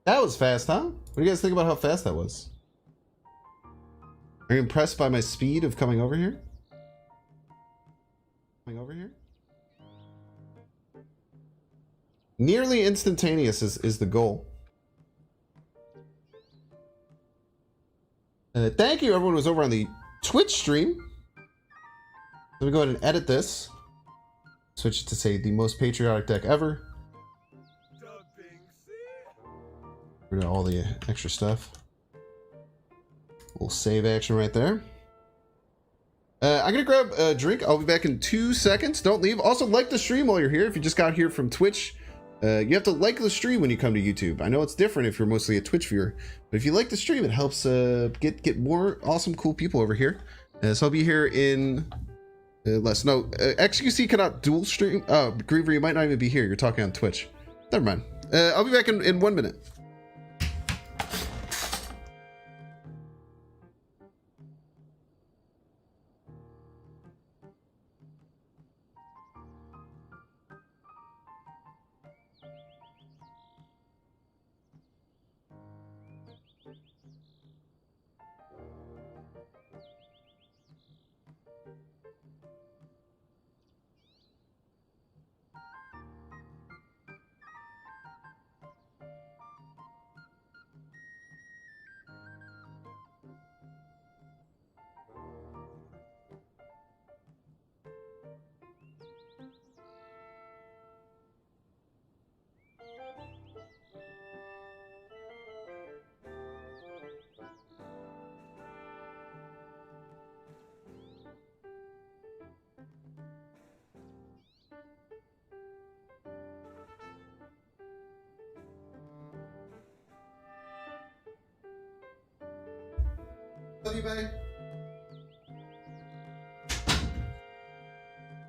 That was fast, huh? What do you guys think about how fast that was? Are you impressed by my speed of coming over here? Coming over here? Nearly instantaneous is the goal. Thank you, everyone who was over on the Twitch stream. Let me go ahead and edit this. Switch it to say the most patriotic deck ever. Rid of all the extra stuff. Little save action right there. I'm gonna grab a drink. I'll be back in 2 seconds. Don't leave. Also, like the stream while you're here. If you just got here from Twitch, you have to like the stream when you come to YouTube. I know it's different if you're mostly a Twitch viewer, but if you like the stream, it helps get more awesome, cool people over here. So I'll be here in less. No, XQC cannot dual stream. Oh, Griever, you might not even be here. You're talking on Twitch. Never mind. I'll be back in 1 minute. Love you, bye.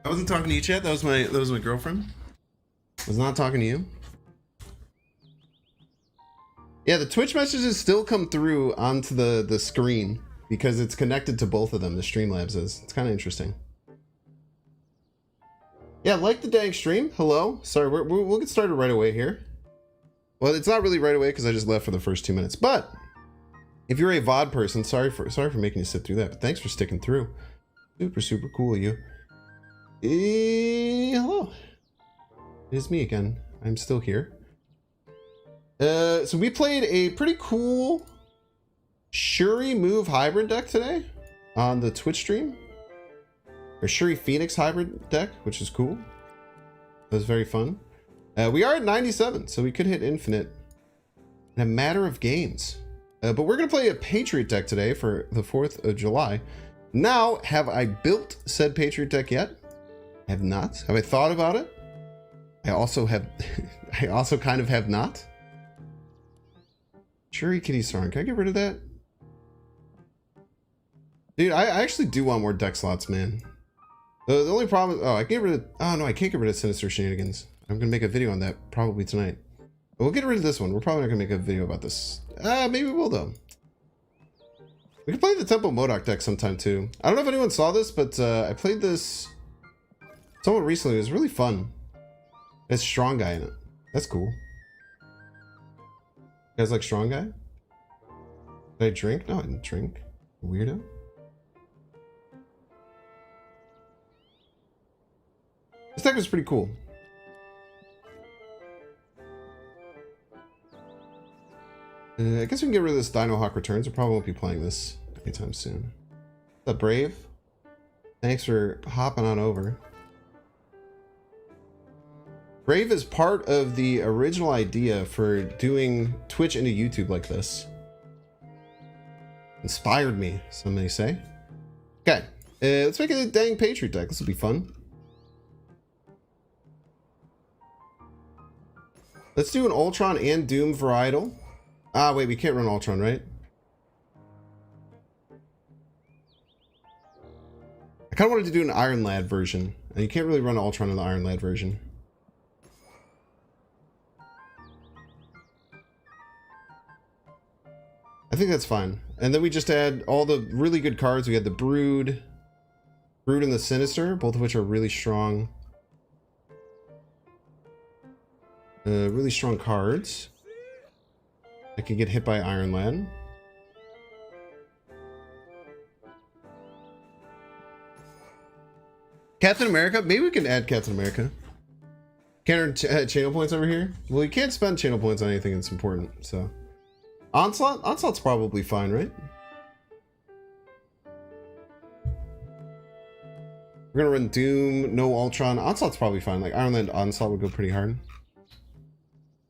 I wasn't talking to you, chat. That was my girlfriend. I was not talking to you. Yeah, the Twitch messages still come through onto the screen because it's connected to both of them. The Streamlabs is. It's kind of interesting. Yeah, like the dang stream. Hello. Sorry, we'll get started right away here. Well, it's not really right away because I just left for the first 2 minutes, but. If you're a VOD person, sorry for making you sit through that, but thanks for sticking through. Super cool of you. Hello. It is me again. I'm still here. So we played a pretty cool Shuri Move hybrid deck today on the Twitch stream. Or Shuri Phoenix hybrid deck, which is cool. That was very fun. We are at 97, so we could hit infinite in a matter of games. But we're going to play a Patriot deck today for the 4th of July. Now, have I built said Patriot deck yet? I have not. Have I thought about it? I also have... I also kind of have not. Shuri Kitty Sarn. Can I get rid of that? Dude, I actually do want more deck slots, man. The only problem is... Oh, I can get rid of... Oh, no, I can't get rid of Sinister Shenanigans. I'm going to make a video on that probably tonight. But we'll get rid of this one. We're probably not going to make a video about this. Maybe we will, though. We can play the Tempo Modok deck sometime, too. I don't know if anyone saw this, but I played this somewhat recently. It was really fun. There's Strong Guy in it. That's cool. You guys like Strong Guy? Did I drink? No, I didn't drink. Weirdo. This deck was pretty cool. I guess we can get rid of this Dino Hawk Returns. I probably won't be playing this anytime soon. What's up, Brave? Thanks for hopping on over. Brave is part of the original idea for doing Twitch into YouTube like this. Inspired me, some may say. Okay, let's make a dang Patriot deck. This will be fun. Let's do an Ultron and Doom varietal. Ah, wait, we can't run Ultron, right? I kind of wanted to do an Iron Lad version. And you can't really run Ultron in the Iron Lad version. I think that's fine. And then we just add all the really good cards. We had the Brood and the Sinister, both of which are really strong. Really strong cards. I could get hit by Iron Lad. Captain America? Maybe we can add Captain America. Can't earn channel points over here? Well, you can't spend channel points on anything that's important, so. Onslaught? Onslaught's probably fine, right? We're gonna run Doom, no Ultron. Onslaught's probably fine. Like, Iron Lad Onslaught would go pretty hard.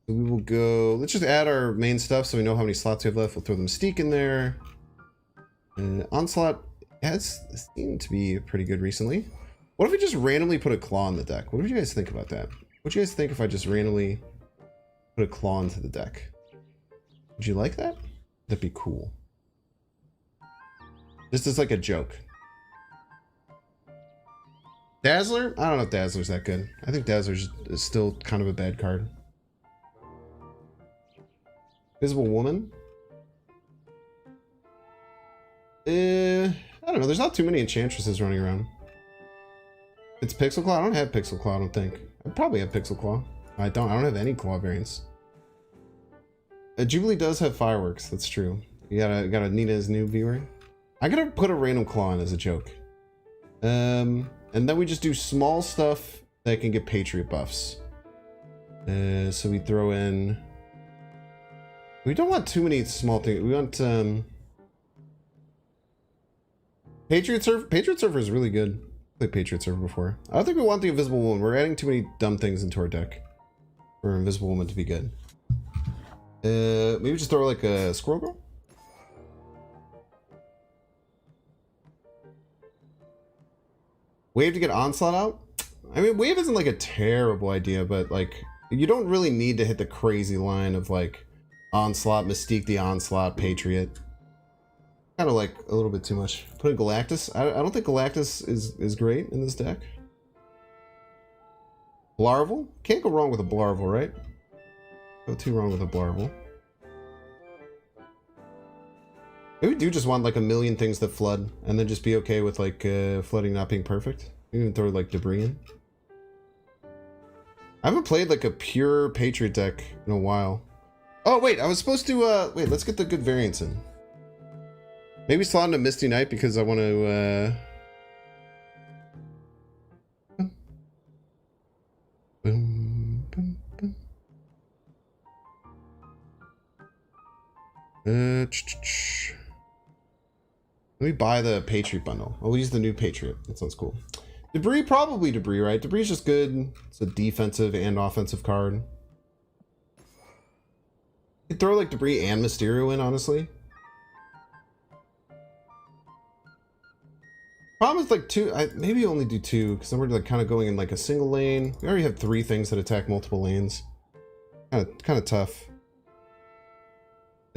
So we will go... Let's just add our main stuff so we know how many slots we have left. We'll throw the Mystique in there. Onslaught has seemed to be pretty good recently. What if we just randomly put a Claw in the deck? What do you guys think about that? What do you guys think if I just randomly put a Claw into the deck? Would you like that? That'd be cool. Just as like a joke. Dazzler? I don't know if Dazzler's that good. I think Dazzler's is still kind of a bad card. Invisible Woman? I don't know. There's not too many Enchantresses running around. It's Pixel Claw? I don't have Pixel Claw, I don't think. I probably have Pixel Claw. I don't have any Claw variants. Jubilee does have Fireworks, that's true. You gotta Nina as new viewer. I'm gonna put a random Claw in as a joke. And then we just do small stuff that can get Patriot buffs. So we throw in... We don't want too many small things. We want Patriot Surfer is really good. I played Patriot Surfer before. I don't think we want the Invisible Woman. We're adding too many dumb things into our deck for Invisible Woman to be good. Maybe just throw like a Squirrel Girl. Wave to get Onslaught out? I mean, Wave isn't like a terrible idea, but like, you don't really need to hit the crazy line of like Onslaught, Mystique the Onslaught, Patriot. Kind of like a little bit too much. Put in Galactus. I don't think Galactus is great in this deck. Blarvel? Can't go wrong with a Blarvel, right? Go too wrong with a Blarvel. Maybe we do just want like a million things that flood, and then just be okay with like flooding not being perfect. Maybe even throw like Debris in. I haven't played like a pure Patriot deck in a while. Oh wait, I was supposed to wait, let's get the good variants in. Maybe slot into Misty Knight because I want to boom, boom, boom. Let me buy the Patriot bundle. I'll use the new Patriot. That sounds cool. Debris, probably Debris, right? Debris is just good. It's a defensive and offensive card. You could throw like Debris and Mysterio in, honestly. Problem is like two, maybe only do two, because then we're like kind of going in like a single lane. We already have 3 things that attack multiple lanes. Kind of tough.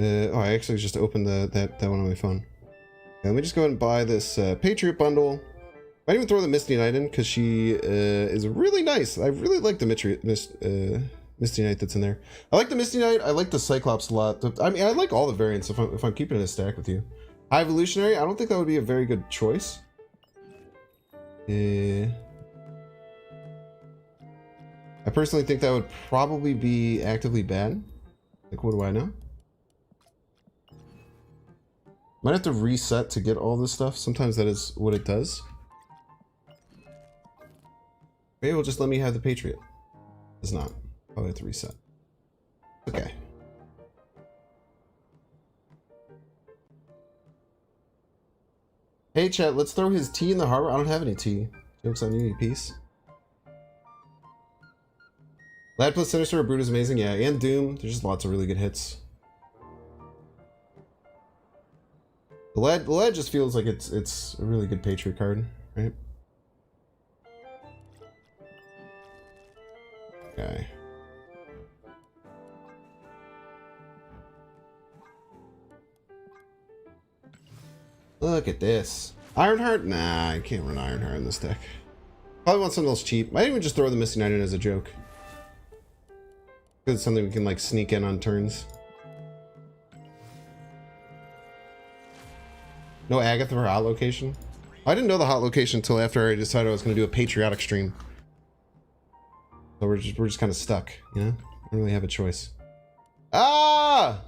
Oh, I actually just opened that one on my phone. Let me just go ahead and buy this Patriot bundle. I didn't even throw the Misty Knight in because she is really nice. I really like the Misty Knight that's in there. I like the Misty Knight. I like the Cyclops a lot. I mean, I like all the variants if I'm keeping it a stack with you. High Evolutionary, I don't think that would be a very good choice. I personally think that would probably be actively bad. Like, what do I know? Might have to reset to get all this stuff. Sometimes that is what it does. Maybe it'll just let me have the Patriot. It's not. Probably have to reset. Okay. Hey chat, let's throw his tea in the harbor. I don't have any tea. Jokes on you, peace. Lad plus Sinister or Brute is amazing, yeah. And Doom. There's just lots of really good hits. The Lad just feels like it's a really good Patriot card, right? Okay. Look at this. Ironheart? Nah, I can't run Ironheart in this deck. Probably want something else cheap. Might even just throw the Misty Knight in as a joke. Because it's something we can like sneak in on turns. No Agatha for hot location? I didn't know the hot location until after I decided I was going to do a patriotic stream. So we're just kind of stuck, you know? I don't really have a choice. Ah!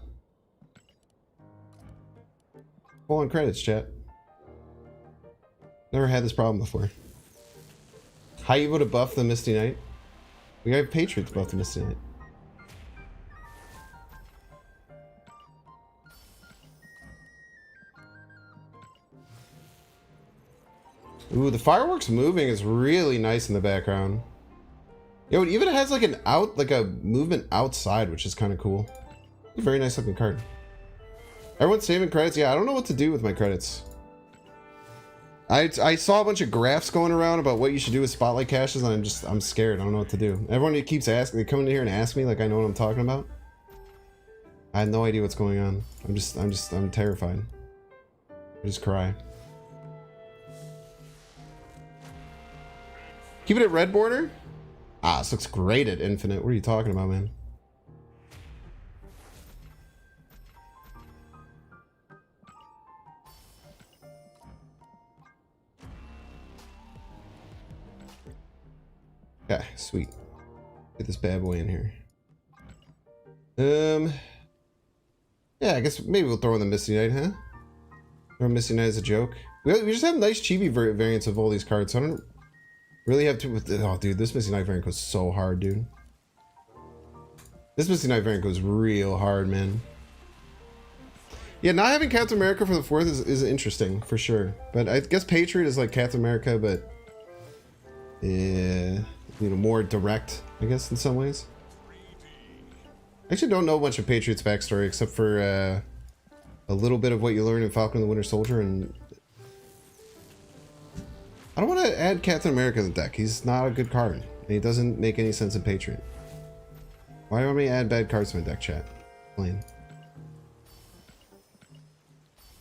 Full on credits, chat. Never had this problem before. How you would have buffed the Misty Knight? We have Patriot to buff the Misty Knight. Ooh, the fireworks moving is really nice in the background. Yo, it even has like a movement outside, which is kind of cool. A very nice looking card. Everyone's saving credits. Yeah, I don't know what to do with my credits. I saw a bunch of graphs going around about what you should do with spotlight caches, and I'm scared. I don't know what to do. Everyone keeps asking, they come in here and ask me like I know what I'm talking about. I have no idea what's going on. I'm terrified. I just cry. Keep it at red border? Ah, this looks great at infinite. What are you talking about, man? Okay, sweet. Get this bad boy in here. Yeah, I guess maybe we'll throw in the Misty Knight, huh? Throw Misty Knight as a joke. We just have nice chibi variants of all these cards, so I don't really have to. Oh, dude, this Misty Knight variant goes so hard, dude. This Misty Knight variant goes real hard, man. Yeah, not having Captain America for the 4th is interesting, for sure. But I guess Patriot is like Captain America, but... yeah, you know, more direct, I guess, in some ways. I actually don't know much of Patriot's backstory, except for a little bit of what you learn in Falcon and the Winter Soldier, and... I don't want to add Captain America to the deck. He's not a good card, and he doesn't make any sense in Patriot. Why do I add bad cards to my deck, chat? Plain.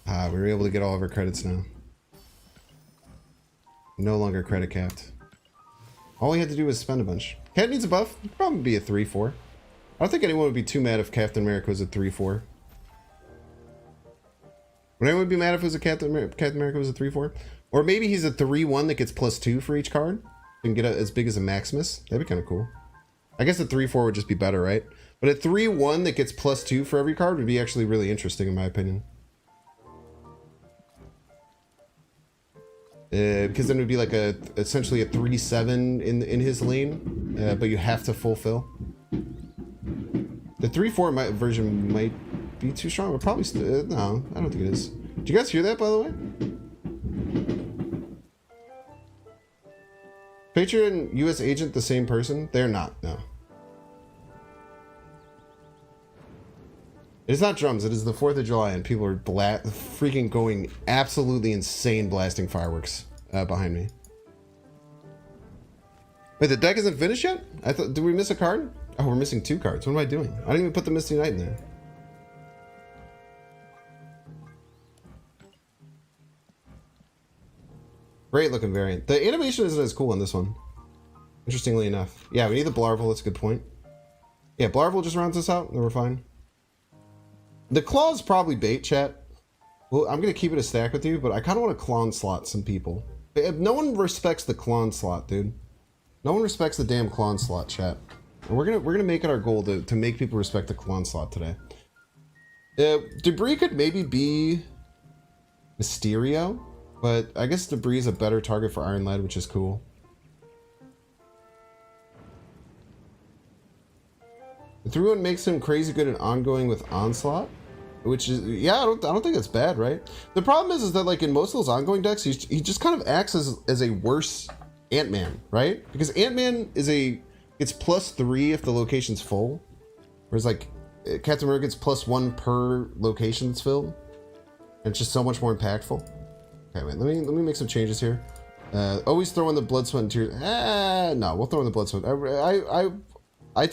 Ah, we were able to get all of our credits now. No longer credit capped. All we had to do was spend a bunch. Cat needs a buff. It'd probably be a 3-4. I don't think anyone would be too mad if Captain America was a 3-4. Would anyone be mad if it was a Captain America was a 3-4? Or maybe he's a 3-1 that gets +2 for each card. And get as big as a Maximus. That'd be kind of cool. I guess a 3-4 would just be better, right? But a 3-1 that gets +2 for every card would be actually really interesting in my opinion. Because then it would be like essentially a 3-7 in his lane, but you have to fulfill. The 3-4 version might be too strong, but probably no, I don't think it is. Did you guys hear that, by the way? Patriot and U.S. Agent the same person? They're not, no. It is not drums, it is the 4th of July, and people are freaking going absolutely insane blasting fireworks behind me. Wait, the deck isn't finished yet? I thought, did we miss a card? Oh, we're missing 2 cards. What am I doing? I didn't even put the Misty Knight in there. Great looking variant. The animation isn't as cool on this one. Interestingly enough. Yeah, we need the Blarvel, that's a good point. Yeah, Blarvel just rounds us out, and we're fine. The claw's probably bait, chat. Well, I'm gonna keep it a stack with you, but I kind of want to clone slot some people. No one respects the clone slot, dude. No one respects the damn clone slot, chat. And we're gonna make it our goal to make people respect the clone slot today. Debris could maybe be Mysterio, but I guess Debris is a better target for Iron Lead, which is cool. The 3-1 makes him crazy good at ongoing with Onslaught, which is, yeah, I don't think that's bad, right? The problem is that like in most of those ongoing decks, he just kind of acts as a worse Ant-Man, right? Because Ant-Man it's +3 if the location's full, whereas like Captain America gets +1 per location that's filled, and it's just so much more impactful. Okay, wait, let me make some changes here. Always throw in the Blood, Sweat, and Tears. No, we'll throw in the Blood, Sweat. I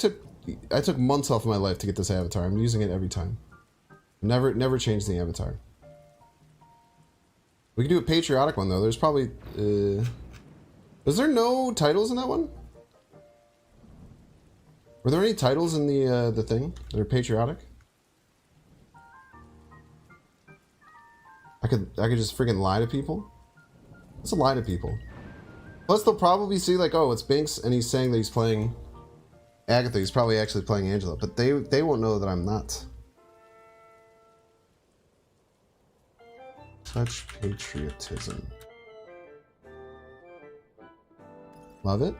took months off of my life to get this avatar. I'm using it every time. Never changed the avatar. We can do a patriotic one though. There's probably was there no titles in that one? Were there any titles in the thing that are patriotic? I could just freaking lie to people. Let's lie to people. Plus they'll probably see like, oh, it's Binks and he's saying that he's playing Agatha. He's probably actually playing Angela, but they won't know that I'm not. Such patriotism. Love it.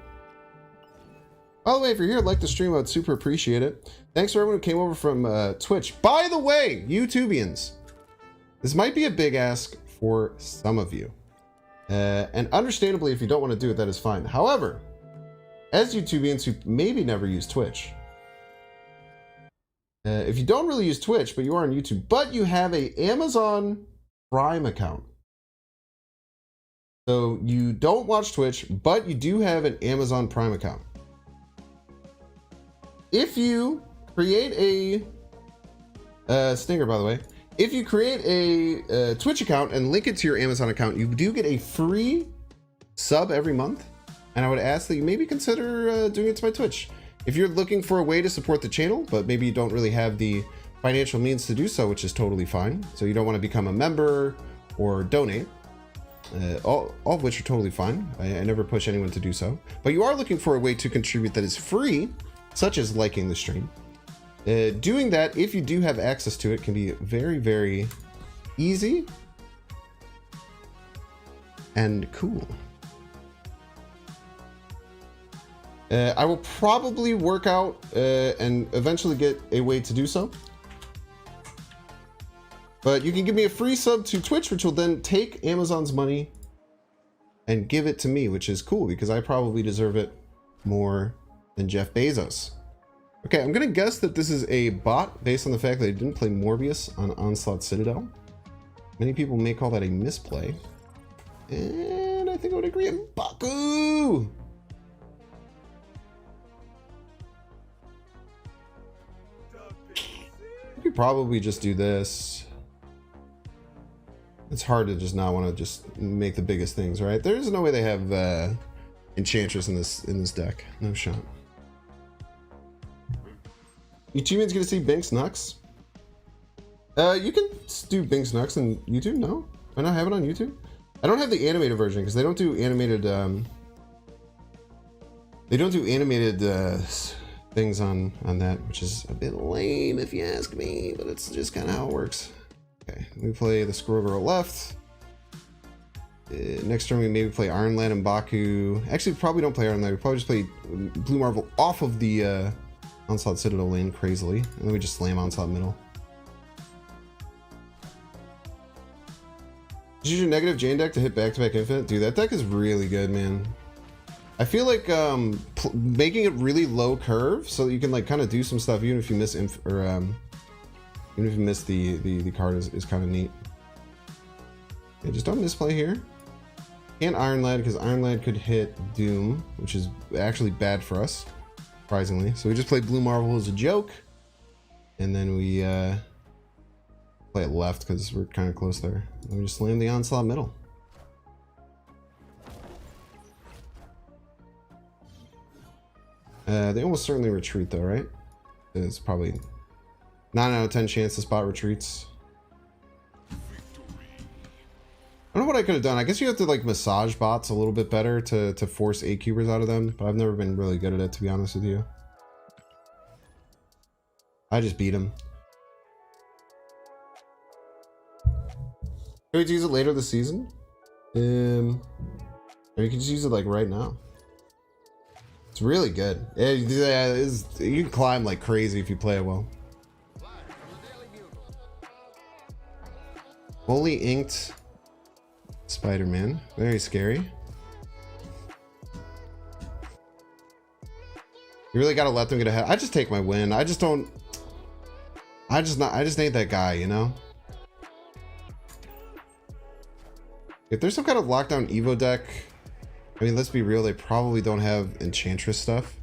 By the way, if you're here, I'd like to stream. I'd super appreciate it. Thanks for everyone who came over from Twitch. By the way, YouTubians, this might be a big ask for some of you. And understandably, if you don't want to do it, that is fine. However, as YouTubians who maybe never use Twitch, if you don't really use Twitch, but you are on YouTube, but you have a Amazon Prime account. So you don't watch Twitch, but you do have an Amazon Prime account. If you create a stinger, by the way, if you create a Twitch account and link it to your Amazon account, you do get a free sub every month. And I would ask that you maybe consider doing it to my Twitch. If you're looking for a way to support the channel, but maybe you don't really have the financial means to do so, which is totally fine. So you don't want to become a member or donate. All of which are totally fine. I never push anyone to do so. But you are looking for a way to contribute that is free, such as liking the stream. Doing that, if you do have access to it, can be very, very easy and cool. I will probably work out and eventually get a way to do so. But you can give me a free sub to Twitch, which will then take Amazon's money and give it to me, which is cool because I probably deserve it more than Jeff Bezos. Okay, I'm gonna guess that this is a bot based on the fact that I didn't play Morbius on Onslaught Citadel. Many people may call that a misplay. And I think I would agree. Baku! You could probably just do this. It's hard to just not want to just make the biggest things, right? There's no way they have Enchantress in this deck. No shot. YouTube's gonna see Binks Nux. You can do Binks Nux on YouTube. No, do I not have it on YouTube? I don't have the animated version because they don't do animated. They don't do animated things on that, which is a bit lame if you ask me. But it's just kind of how it works. Okay, we play the Squirrel Girl left. Next turn we maybe play Iron Lad and Baku. Actually, we probably don't play Iron Lad. We probably just play Blue Marvel off of the Onslaught Citadel lane crazily, and then we just slam Onslaught middle. Use your negative Jane deck to hit back-to-back infinite. Dude, that deck is really good, man. I feel like making it really low curve so that you can like kind of do some stuff even if you miss even if you miss the card is kind of neat. Okay, just don't misplay here. Can't Iron Lad because Iron Lad could hit Doom, which is actually bad for us, surprisingly. So we just play Blue Marvel as a joke, and then we play it left because we're kind of close there. And we just slam the Onslaught middle. They almost certainly retreat though, right? It's probably 9 out of 10 chance the spot retreats. I don't know what I could have done. I guess you have to like massage bots a little bit better to force A-cubers out of them, but I've never been really good at it, to be honest with you. I just beat him. Can we use it later this season? Or you can just use it like right now. It's really good. Yeah, you can climb like crazy if you play it well. Fully inked Spider-Man. Very scary. You really gotta let them get ahead. I just take my win. I just ain't that guy, you know? If there's some kind of lockdown Evo deck, I mean, let's be real, they probably don't have Enchantress stuff.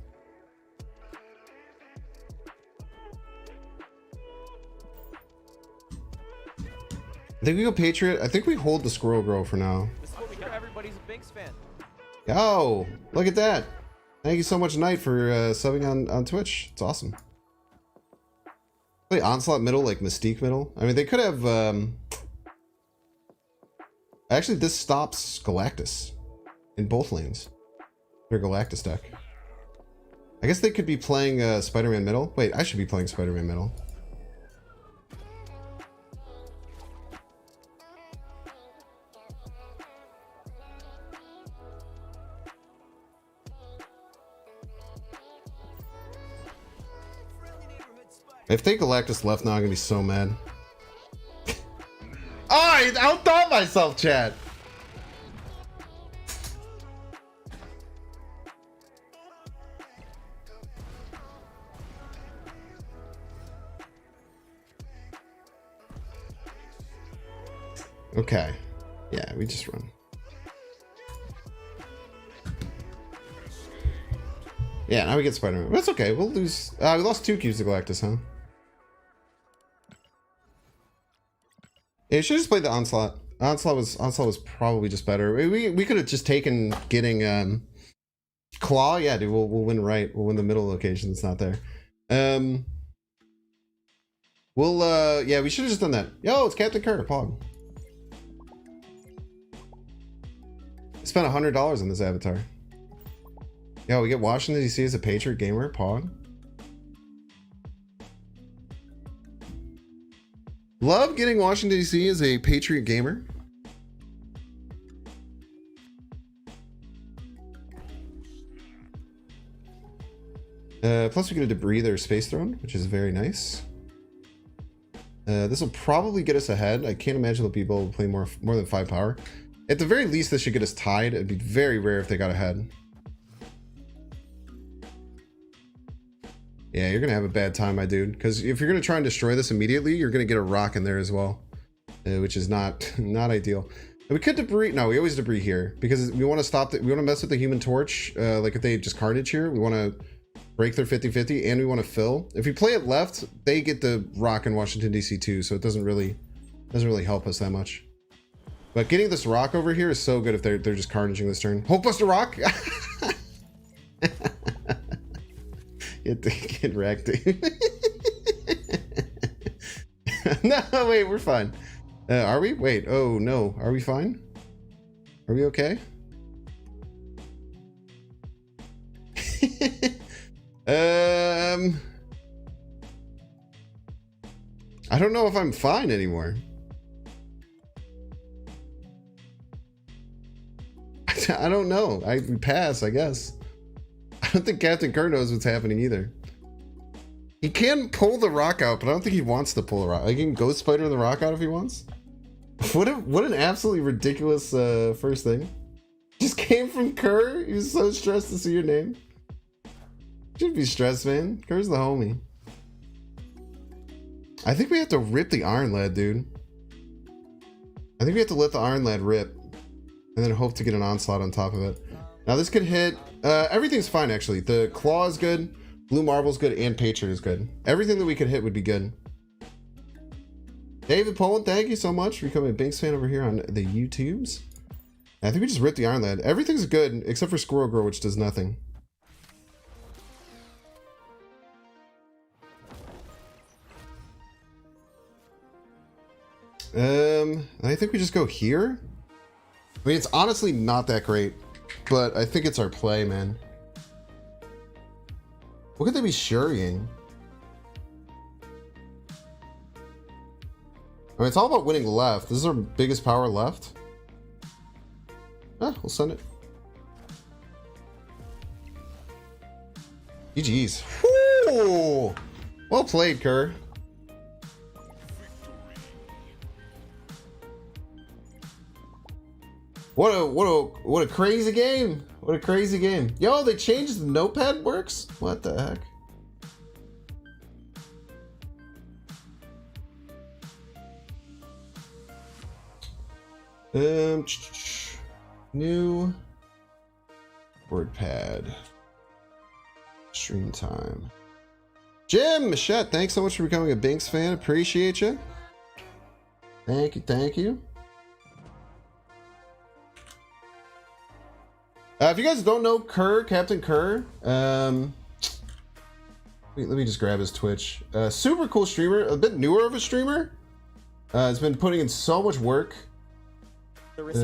I think we go Patriot. I think we hold the Squirrel Girl for now. This is what we got. Everybody's a Binks fan. Yo, look at that. Thank you so much, Knight, for subbing on Twitch. It's awesome. Play Onslaught middle, like Mystique middle. I mean, they could have... Actually, this stops Galactus in both lanes. Their Galactus deck. I guess they could be playing Spider-Man middle. Wait, I should be playing Spider-Man middle. If they Galactus left now, I'm gonna be so mad. Oh, I outthought myself, chat. Okay. Yeah, we just run. Yeah, now we get Spider-Man. That's okay. We'll lose. We lost 2 cubes to Galactus, huh? Yeah, you should just play the Onslaught. Onslaught was probably just better. We could have just taken getting Claw. Yeah, dude, we'll win right. We'll win the middle location that's not there. Yeah, we should have just done that. Yo, it's Captain Kerr, Pog. I spent $100 on this avatar. Yo, we get Washington DC as a Patriot gamer, Pog. Love getting Washington DC as a Patriot gamer. Plus we get a debris their space throne, which is very nice. This will probably get us ahead. I can't imagine they'll be able to play more than 5 power. At the very least, this should get us tied. It'd be very rare if they got ahead. Yeah, you're gonna have a bad time, my dude. Because if you're gonna try and destroy this immediately, you're gonna get a rock in there as well, which is not ideal. And we could debris. No, we always debris here because we want to stop. We want to mess with the Human Torch. Like if they just carnage here, we want to break their 50-50, and we want to fill. If we play it left, they get the rock in Washington DC too, so it doesn't really help us that much. But getting this rock over here is so good if they're just carnaging this turn. Hulkbuster rock. Get wrecked, dude. No, wait, we're fine. Are we? Wait, oh no. Are we fine? Are we okay? I don't know if I'm fine anymore. I don't know. We pass, I guess. I don't think Captain Kerr knows what's happening either. He can pull the rock out, but I don't think he wants to pull the rock. Like, he can Ghost Spider the rock out if he wants. What an absolutely ridiculous first thing. Just came from Kerr. He was so stressed to see your name. Should be stressed, man. Kerr's the homie. I think we have to rip the Iron Lad, dude. I think we have to let the Iron Lad rip. And then hope to get an Onslaught on top of it. Now this could hit. Everything's fine, actually. The Claw is good. Blue Marble's good. And Patriot is good. Everything that we could hit would be good. David Poland, thank you so much for becoming a Binks fan over here on the YouTubes. I think we just ripped the Iron Lad. Everything's good except for Squirrel Girl, which does nothing. I think we just go here. I mean, it's honestly not that great, but I think it's our play, man. What could they be shurrying? I mean, it's all about winning left. This is our biggest power left. We'll send it. GG's. Woo! Well played, Kerr. What a crazy game. What a crazy game. Yo, they changed the notepad works? What the heck? New WordPad. Stream time. Jim Machette, thanks so much for becoming a Binks fan. Appreciate you. Thank you, thank you. If you guys don't know Kerr, Captain Kerr, let me just grab his Twitch. Super cool streamer, a bit newer of a streamer. Has been putting in so much work. I'm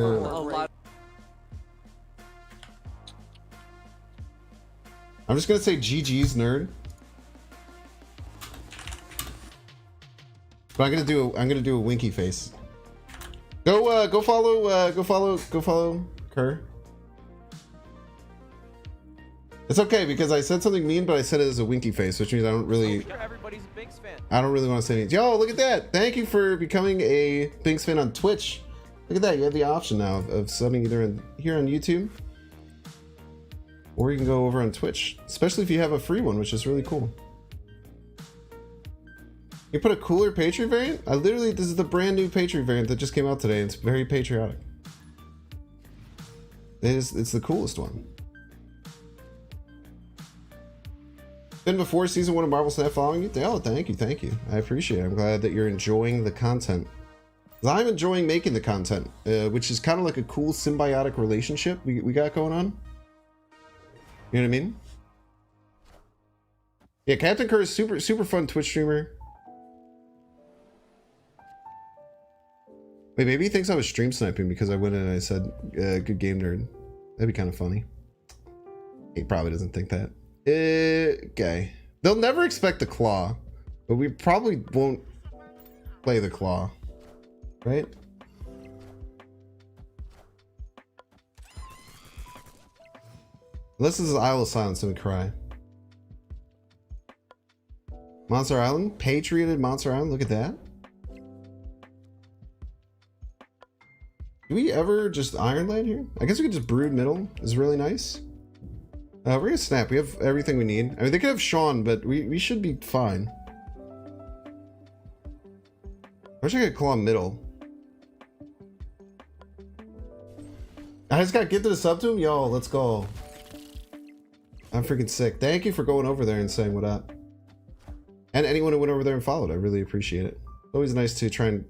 just gonna say GG's nerd. But I'm gonna do a winky face. Go follow Kerr. It's okay because I said something mean, but I said it as a winky face, which means I don't really everybody's a Binks fan. I don't really want to say anything. Yo, look at that. Thank you for becoming a Binks fan on Twitch. Look at that. You have the option now of subbing either here on YouTube, or you can go over on Twitch, especially if you have a free one, which is really cool. You put a cooler Patriot variant? This is the brand new Patriot variant that just came out today. It's very patriotic. It's the coolest one. Been before season 1 of Marvel Snap following you? Oh, thank you. I appreciate it. I'm glad that you're enjoying the content. I'm enjoying making the content, which is kind of like a cool symbiotic relationship we got going on. You know what I mean? Yeah, Captain Kerr is super fun Twitch streamer. Wait, maybe he thinks I was stream sniping because I went in and I said, good game, nerd. That'd be kind of funny. He probably doesn't think that. Okay. They'll never expect the claw, but we probably won't play the claw. Right? Unless this is Isle of Silence and we cry. Monster Island? Patrioted Monster Island? Look at that. Do we ever just Iron Land here? I guess we could just Brood Middle. Is really nice. We're gonna snap. We have everything we need. I mean, they could have Sean, but we should be fine. I wish I could claw Middle. I just gotta get to the sub to him. Yo, let's go. I'm freaking sick. Thank you for going over there and saying what up. And anyone who went over there and followed, I really appreciate it. It's always nice to try and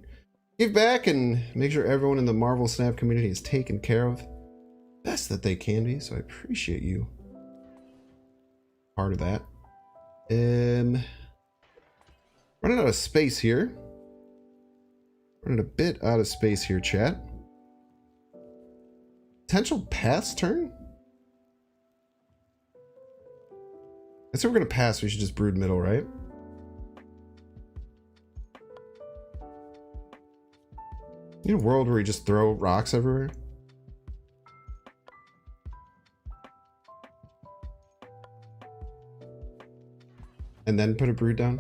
give back and make sure everyone in the Marvel Snap community is taken care of best that they can be. So I appreciate you. Part of that. Running out of space here. Running a bit out of space here, chat. Potential pass turn? I said we're gonna pass, we should just Brood Middle, right? You know, a world where you just throw rocks everywhere? And then put a Brood down?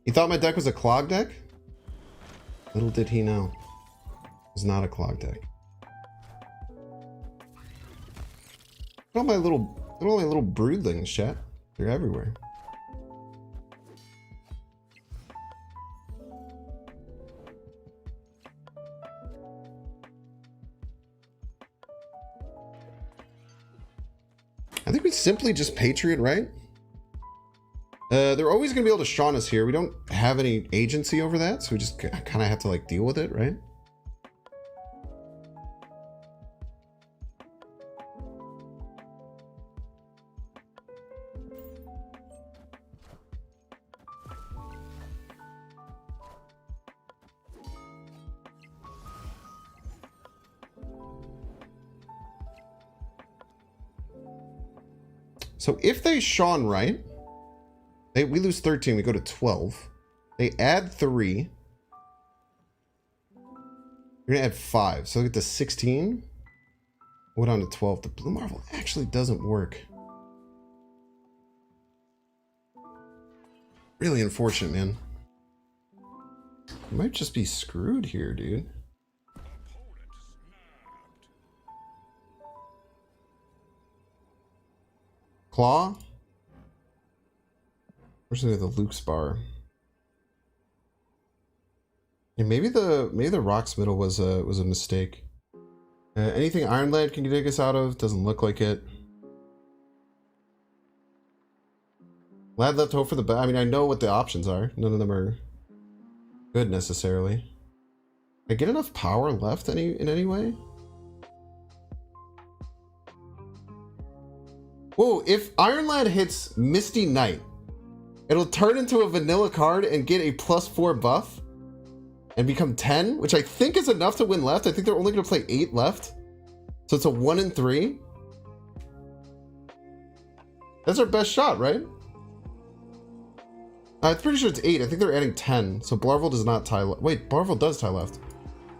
He thought my deck was a clog deck? Little did he know. It was not a clog deck. Look at all my little broodlings, chat. They're everywhere. I think we simply just Patriot, right? They're always going to be able to Sean us here. We don't have any agency over that, so we just kind of have to like deal with it, right? So if they Sean right, we lose 13, we go to 12. They add 3. We're gonna add 5, so we get to 16. We'll go down to 12. The Blue Marvel actually doesn't work. Really unfortunate, man. We might just be screwed here, dude. Claw? Where's the Luke's bar? Yeah, maybe the rocks middle was a mistake. Anything Ironlad can you dig us out of? Doesn't look like it. Lad left hope for the best. I mean, I know what the options are. None of them are good necessarily. Can I get enough power left in any way? Whoa, if Ironlad hits Misty Knight, it'll turn into a vanilla card and get a +4 buff and become 10, which I think is enough to win left. I think they're only going to play 8 left. So it's a 1 in 3. That's our best shot, right? I'm pretty sure it's 8. I think they're adding 10. So Blarvel does not tie left. Wait, Blarvel does tie left.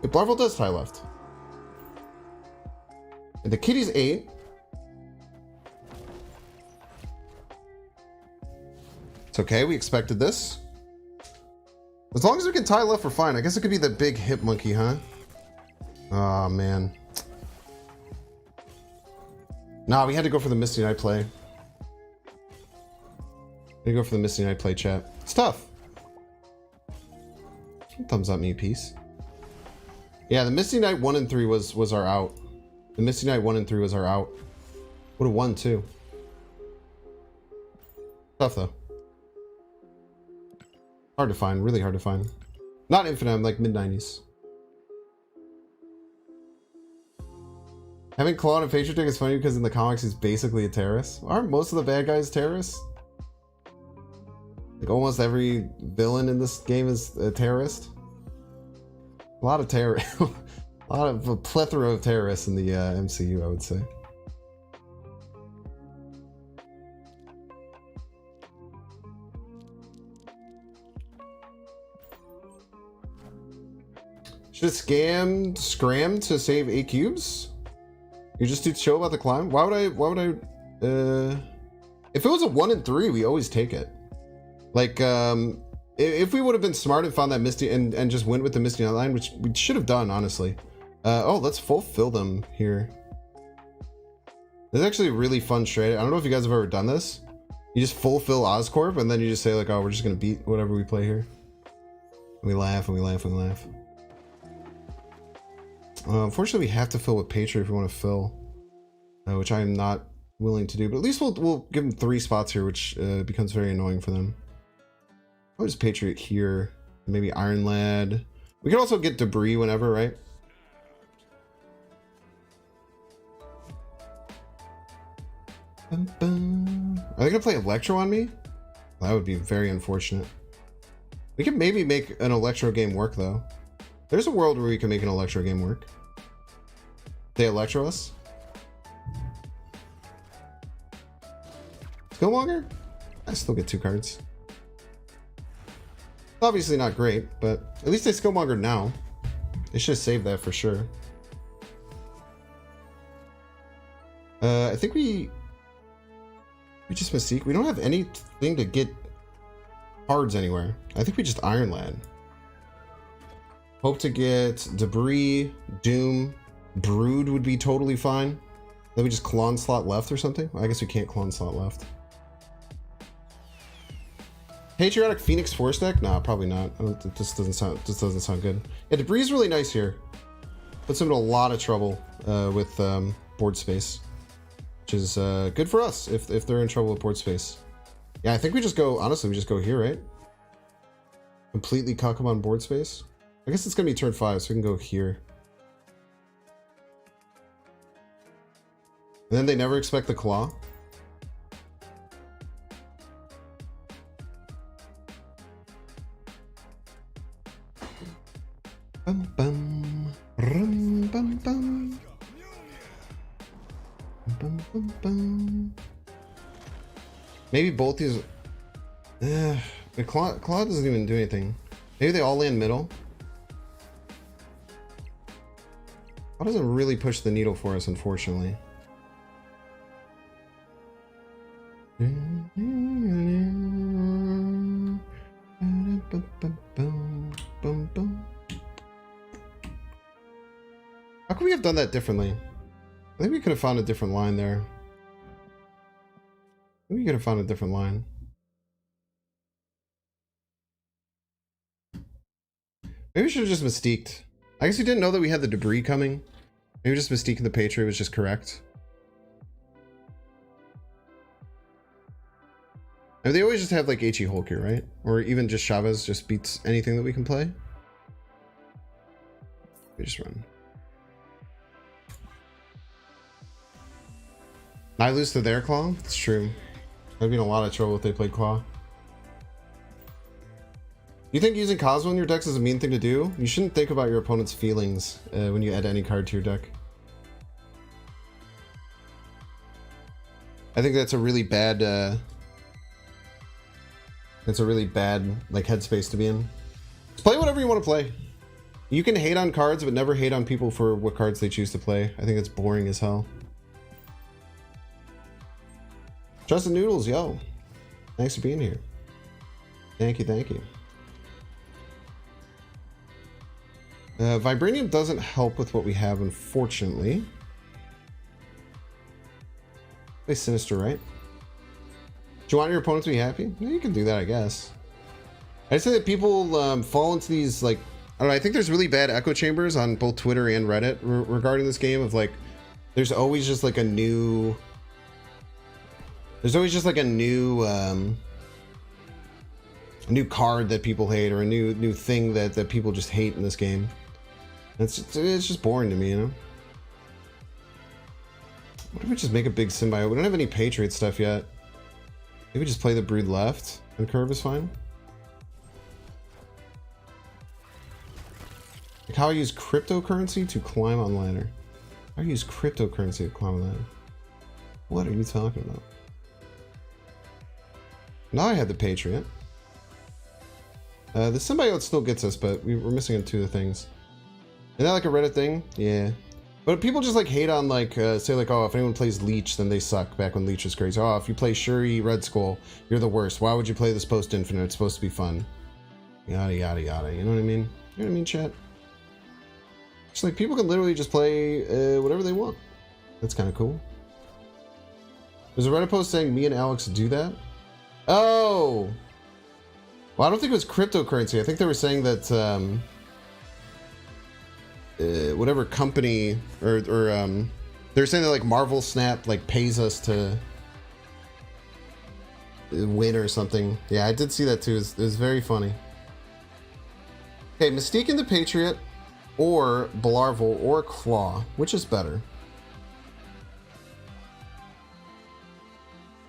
Wait, Blarvel does tie left. And the kitty's 8. It's okay, we expected this. As long as we can tie left, we're fine. I guess it could be the big hip monkey, huh? Oh, man. Nah, we had to go for the Misty Knight play. We go for the Misty Knight play, chat. It's tough. Thumbs up me, piece. Yeah, the Misty Knight 1 and 3 was our out. The Misty Knight 1 and 3 was our out. Would have won, too. Tough, though. Hard to find, really hard to find. Not infinite, I'm like mid-90s. Having Claw and Patriotic is funny because in the comics he's basically a terrorist. Aren't most of the bad guys terrorists? Like almost every villain in this game is a terrorist. A lot of terror, a plethora of terrorists in the MCU, I would say. Should have scrammed to save 8 cubes? You just do show about the climb? Why would I, if it was a 1 and 3, we always take it. Like, if we would have been smart and found that Misty, and just went with the Misty line, which we should have done, honestly. Oh, let's fulfill them here. This is actually a really fun trade. I don't know if you guys have ever done this. You just fulfill Oscorp, and then you just say like, oh, we're just gonna beat whatever we play here. And we laugh, and we laugh, and we laugh. Unfortunately, we have to fill with Patriot if we want to fill, which I am not willing to do. But at least we'll give them 3 spots here, which becomes very annoying for them. I'll just Patriot here, maybe Iron Lad. We can also get debris whenever, right? Are they gonna play Electro on me? That would be very unfortunate. We can maybe make an Electro game work though. There's a world where we can make an Electro game work. They Electro us? Skillmonger? I still get 2 cards. Obviously not great, but at least they Skillmonger now. They should have saved that for sure. I think we just Mystique. We don't have anything to get cards anywhere. I think we just Iron Lad. Hope to get Debris, Doom, Brood would be totally fine. Then we just Clone slot left or something. I guess we can't Clone slot left. Patriotic Phoenix Force deck? Nah, probably not. This doesn't sound good. Yeah, Debris is really nice here. Puts him in a lot of trouble with board space, which is good for us if they're in trouble with board space. Yeah, I think we just go. Honestly, we just go here, right? Completely cock him on board space. I guess it's gonna be turn 5, so we can go here. And then they never expect the claw. Bum bum rum bum bum bum bum bum. Maybe both these. The claw doesn't even do anything. Maybe they all land middle. Claw doesn't really push the needle for us, unfortunately. How could we have done that differently? I think we could have found a different line there. We could have found a different line. Maybe we should have just Mystiqued. I guess we didn't know that we had the debris coming. Maybe just Mystiquing the Patriot was just correct. And they always just have like HE Hulk here, right? Or even just Chavez just beats anything that we can play. We just run. I lose to their claw? It's true. I'd be in a lot of trouble if they played claw. You think using Cosmo in your decks is a mean thing to do? You shouldn't think about your opponent's feelings when you add any card to your deck. I think that's a really bad like headspace to be in. Just play whatever you want to play. You can hate on cards, but never hate on people for what cards they choose to play. I think it's boring as hell. Justin Noodles, yo. Thanks for being here. Thank you, thank you. Vibranium doesn't help with what we have, unfortunately. Play Sinister, right? Do you want your opponent to be happy? Yeah, you can do that, I guess. I say that people fall into these, like, I don't know, I think there's really bad echo chambers on both Twitter and Reddit regarding this game of, like, there's always just, like, a new... There's always just, like, a new card that people hate, or a new thing that people just hate in this game. It's just boring to me, you know? What if we just make a big symbiote? We don't have any Patriot stuff yet. Maybe just play the Brood left, and curve is fine. Like how I use cryptocurrency to climb on ladder. How I use cryptocurrency to climb on ladder. What are you talking about? Now I have the Patriot. The symbiote still gets us, but we're missing on two of the things. Isn't that like a Reddit thing? Yeah. But people just like hate on like, say like, oh, if anyone plays Leech, then they suck, back when Leech was crazy. Oh, if you play Shuri Red Skull, you're the worst. Why would you play this post-infinite? It's supposed to be fun. Yada, yada, yada. You know what I mean? You know what I mean, chat? It's like people can literally just play whatever they want. That's kind of cool. There's a Reddit post saying me and Alex do that. Oh! Well, I don't think it was cryptocurrency. I think they were saying that whatever company or they're saying that like Marvel Snap like pays us to win or something. Yeah, I did see that too. It was very funny. Okay, Mystique and the Patriot, or Belarval or Claw, which is better?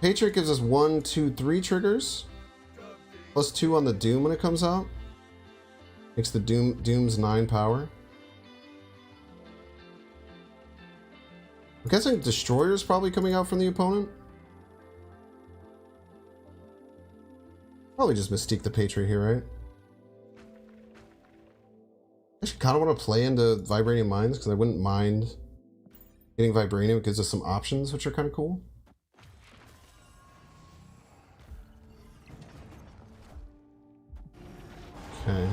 Patriot gives us 1, 2, 3 triggers. Plus 2 on the Doom when it comes out. Makes the Doom's 9 power. I'm guessing Destroyer's probably coming out from the opponent. Probably just Mystique the Patriot here, right? I actually kind of want to play into Vibranium Mines because I wouldn't mind getting Vibranium. It gives us some options, which are kind of cool. Okay.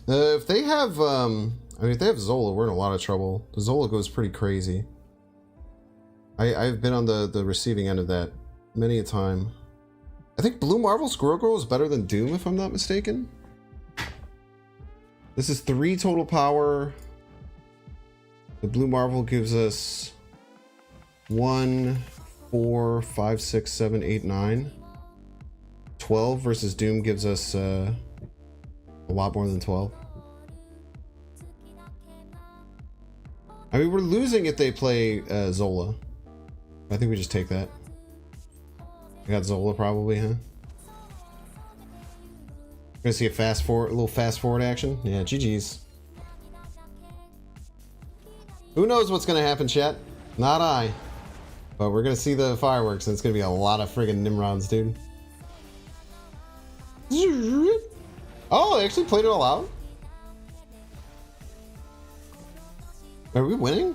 If they have, I mean, if they have Zola, we're in a lot of trouble. The Zola goes pretty crazy. I've been on the receiving end of that many a time. I think Blue Marvel Squirrel Girl is better than Doom, if I'm not mistaken. This is 3 total power. The Blue Marvel gives us 1, 4, 5, 6, 7, 8, 9. 12 versus Doom gives us a lot more than 12. I mean, we're losing if they play Zola. I think we just take that. I got Zola probably, huh? Gonna see a little fast forward action. Yeah, GG's. Who knows what's gonna happen, chat? Not I. But we're gonna see the fireworks, and it's gonna be a lot of friggin' Nimrods, dude. Oh, they actually played it all out? Are we winning?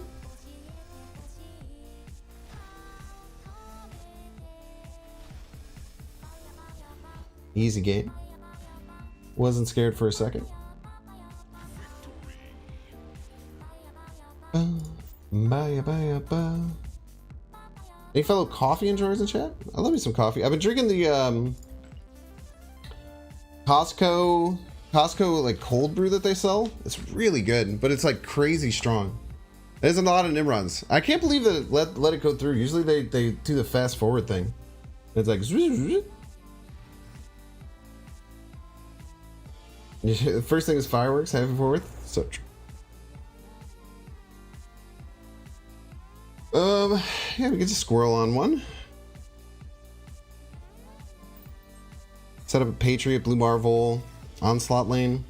Easy game. Wasn't scared for a second. Any fellow coffee enjoyers in chat? I love me some coffee. I've been drinking the Costco like cold brew that they sell. It's really good, but it's like crazy strong. There's a lot of Nimrods. I can't believe that it let it go through. Usually they do the fast forward thing. It's like the first thing is fireworks, half and forth. So true. Yeah, we get a squirrel on one. Set up a Patriot, Blue Marvel, Onslaught lane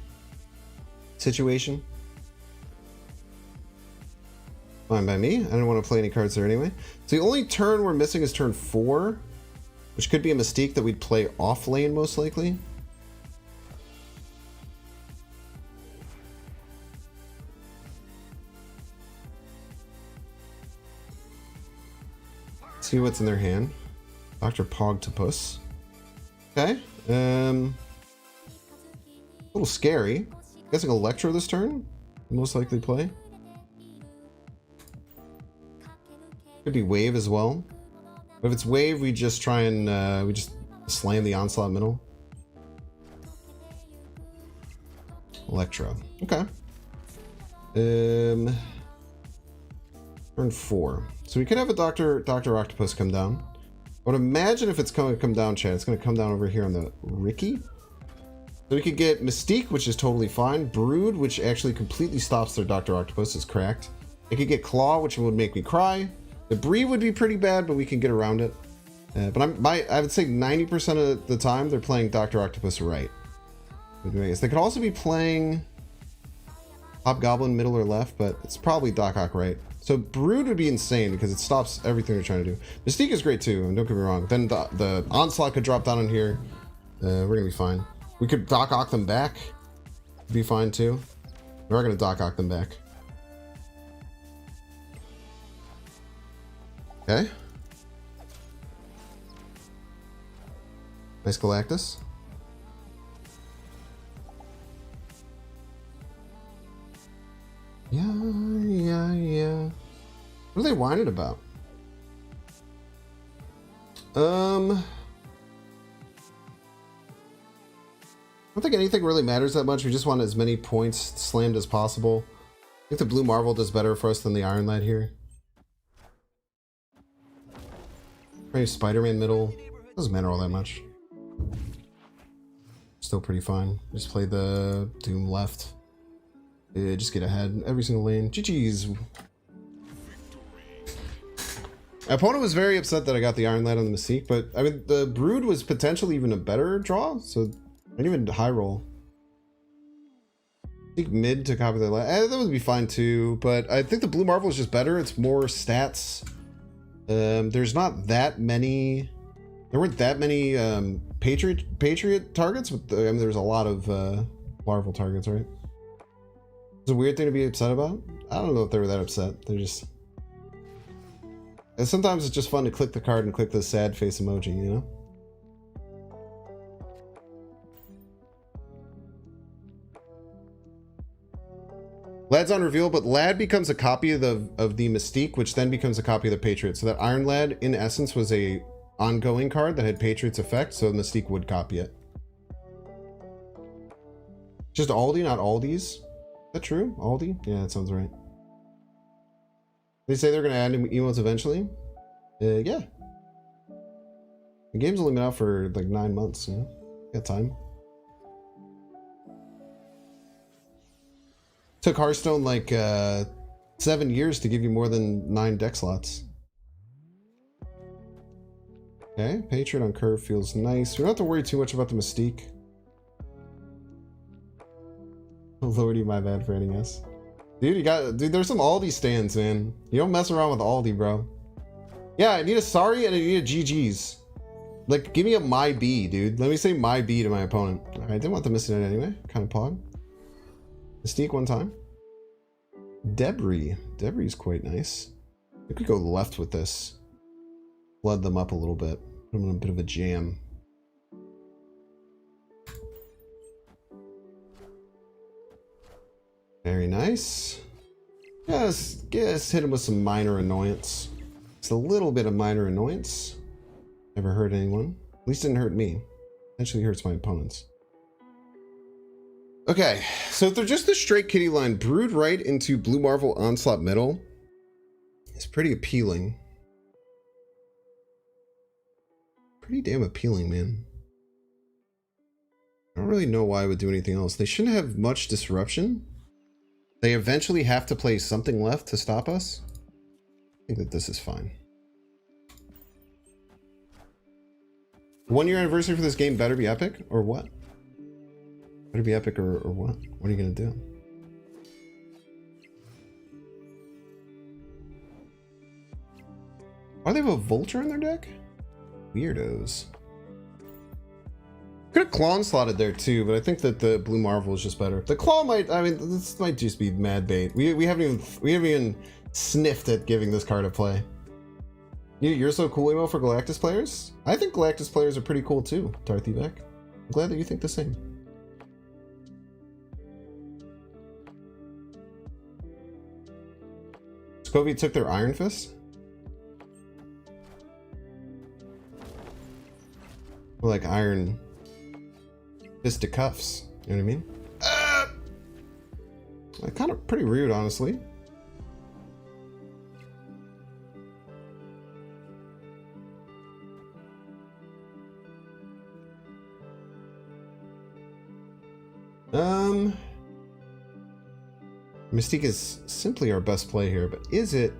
situation. Fine by me. I don't want to play any cards there anyway. So the only turn we're missing is turn 4, which could be a Mystique that we'd play off lane most likely. See what's in their hand. Dr. Pogtopus. Okay. A little scary. Guessing Electro this turn? Most likely play. Could be Wave as well. But if it's Wave, we just try and we just slam the Onslaught middle. Electro. Okay. Turn 4. So we could have a Dr. Octopus come down. I would imagine if it's going to come down, Chad, it's going to come down over here on the Ricky. So we could get Mystique, which is totally fine. Brood, which actually completely stops their Dr. Octopus, is cracked. It could get Claw, which would make me cry. The Bree would be pretty bad, but we can get around it. But I would say 90% of the time they're playing Dr. Octopus right. They could also be playing Hobgoblin middle or left, but it's probably Doc Ock right. So Brood would be insane because it stops everything they're trying to do. Mystique is great too, and don't get me wrong. Then the Onslaught could drop down in here. We're gonna be fine. We could Doc Ock them back. Be fine too. We're gonna Doc Ock them back. Okay. Nice Galactus. Yeah. What are they whining about? I don't think anything really matters that much. We just want as many points slammed as possible. I think the Blue Marvel does better for us than the Iron Lad here. Maybe Spider-Man middle. Doesn't matter all that much. Still pretty fine. Just play the Doom left. Yeah, just get ahead every single lane. GG's. My opponent was very upset that I got the Iron Lad on the Mystique, but I mean the Brood was potentially even a better draw, so I didn't even high roll. I think mid to copy the lad. That would be fine too, but I think the Blue Marvel is just better. It's more stats. There's not that many. There weren't that many Patriot targets. With I mean, there's a lot of Marvel targets, right? It's a weird thing to be upset about. I don't know if they were that upset. They're just. And sometimes it's just fun to click the card and click the sad face emoji, you know? Lad's on reveal, but Lad becomes a copy of the Mystique, which then becomes a copy of the Patriot. So that Iron Lad, in essence, was a ongoing card that had Patriot's effect, so Mystique would copy it. Just Aldi, not Aldi's. Is that true? Aldi? Yeah, that sounds right. They say they're going to add emotes eventually. Yeah. The game's only been out for like 9 months, you know? Got time. Took Hearthstone like 7 years to give you more than 9 deck slots. Okay, Patriot on curve feels nice. We don't have to worry too much about the Mystique. Lordy, my bad for adding us. Dude, there's some Aldi stands, man. You don't mess around with Aldi, bro. Yeah, I need a sorry and I need a GG's. Like, give me a my B, dude. Let me say my B to my opponent. I didn't want them missing it anyway. Kind of pog. Mystique one time. Debris. Debris is quite nice. I could go left with this. Flood them up a little bit. Put them in a bit of a jam. Very nice. Yes, hit him with some minor annoyance. It's a little bit of minor annoyance. Never hurt anyone. At least didn't hurt me. Eventually hurts my opponents. Okay, so if they're just the straight kitty line, Brood right into Blue Marvel Onslaught middle is pretty appealing. Pretty damn appealing, man. I don't really know why I would do anything else. They shouldn't have much disruption. They eventually have to play something left to stop us. I think that this is fine. 1 year anniversary for this game better be epic, or what? Better be epic or what? What are you gonna do? Why do they have a Vulture in their deck? Weirdos. Could have Claw slotted there too, but I think that the Blue Marvel is just better. The Claw might, I mean, this might just be mad bait. We haven't even sniffed at giving this card a play. You're so cool email for Galactus players? I think Galactus players are pretty cool too, Tarthivek. I'm glad that you think the same. Scovey took their Iron Fist? Or like Iron Fisticuffs, you know what I mean? Kind of pretty rude, honestly. Mystique is simply our best play here, but is it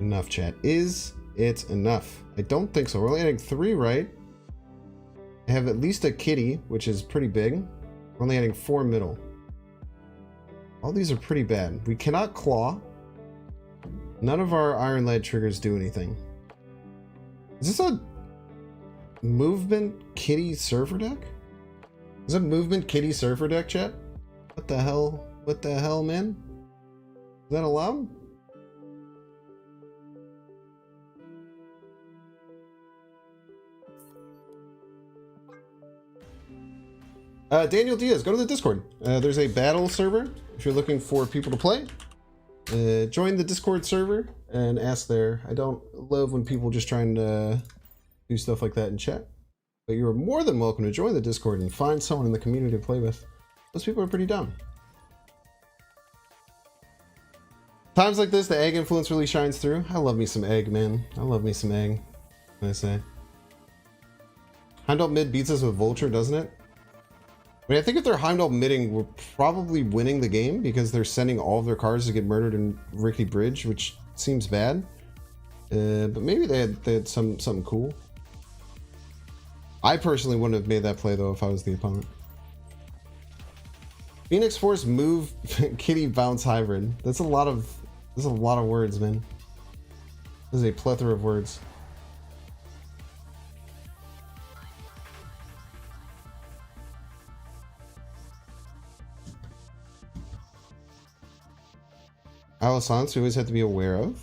enough, chat? Is it enough? I don't think so. We're only adding 3, right? I have at least a kitty, which is pretty big. We're only adding 4 middle. All these are pretty bad. We cannot claw. None of our iron lead triggers do anything. Is this a movement kitty surfer deck? Is it a movement kitty surfer deck, chat? What the hell? What the hell, man? Is that allowed? Daniel Diaz, go to the Discord. There's a battle server if you're looking for people to play. Join the Discord server and ask there. I don't love when people just trying to do stuff like that in chat. But you are more than welcome to join the Discord and find someone in the community to play with. Those people are pretty down. Times like this, the egg influence really shines through. I love me some egg, man. I love me some egg. What can I say? Heimdall mid beats us with Vulture, doesn't it? I mean, I think if they're Heimdall midding, we're probably winning the game because they're sending all of their cards to get murdered in Rickety Bridge, which seems bad. But maybe they had something cool. I personally wouldn't have made that play though if I was the opponent. Phoenix Force move kitty bounce hybrid. That's a lot of words, man. This is a plethora of words. Alisance, we always have to be aware of.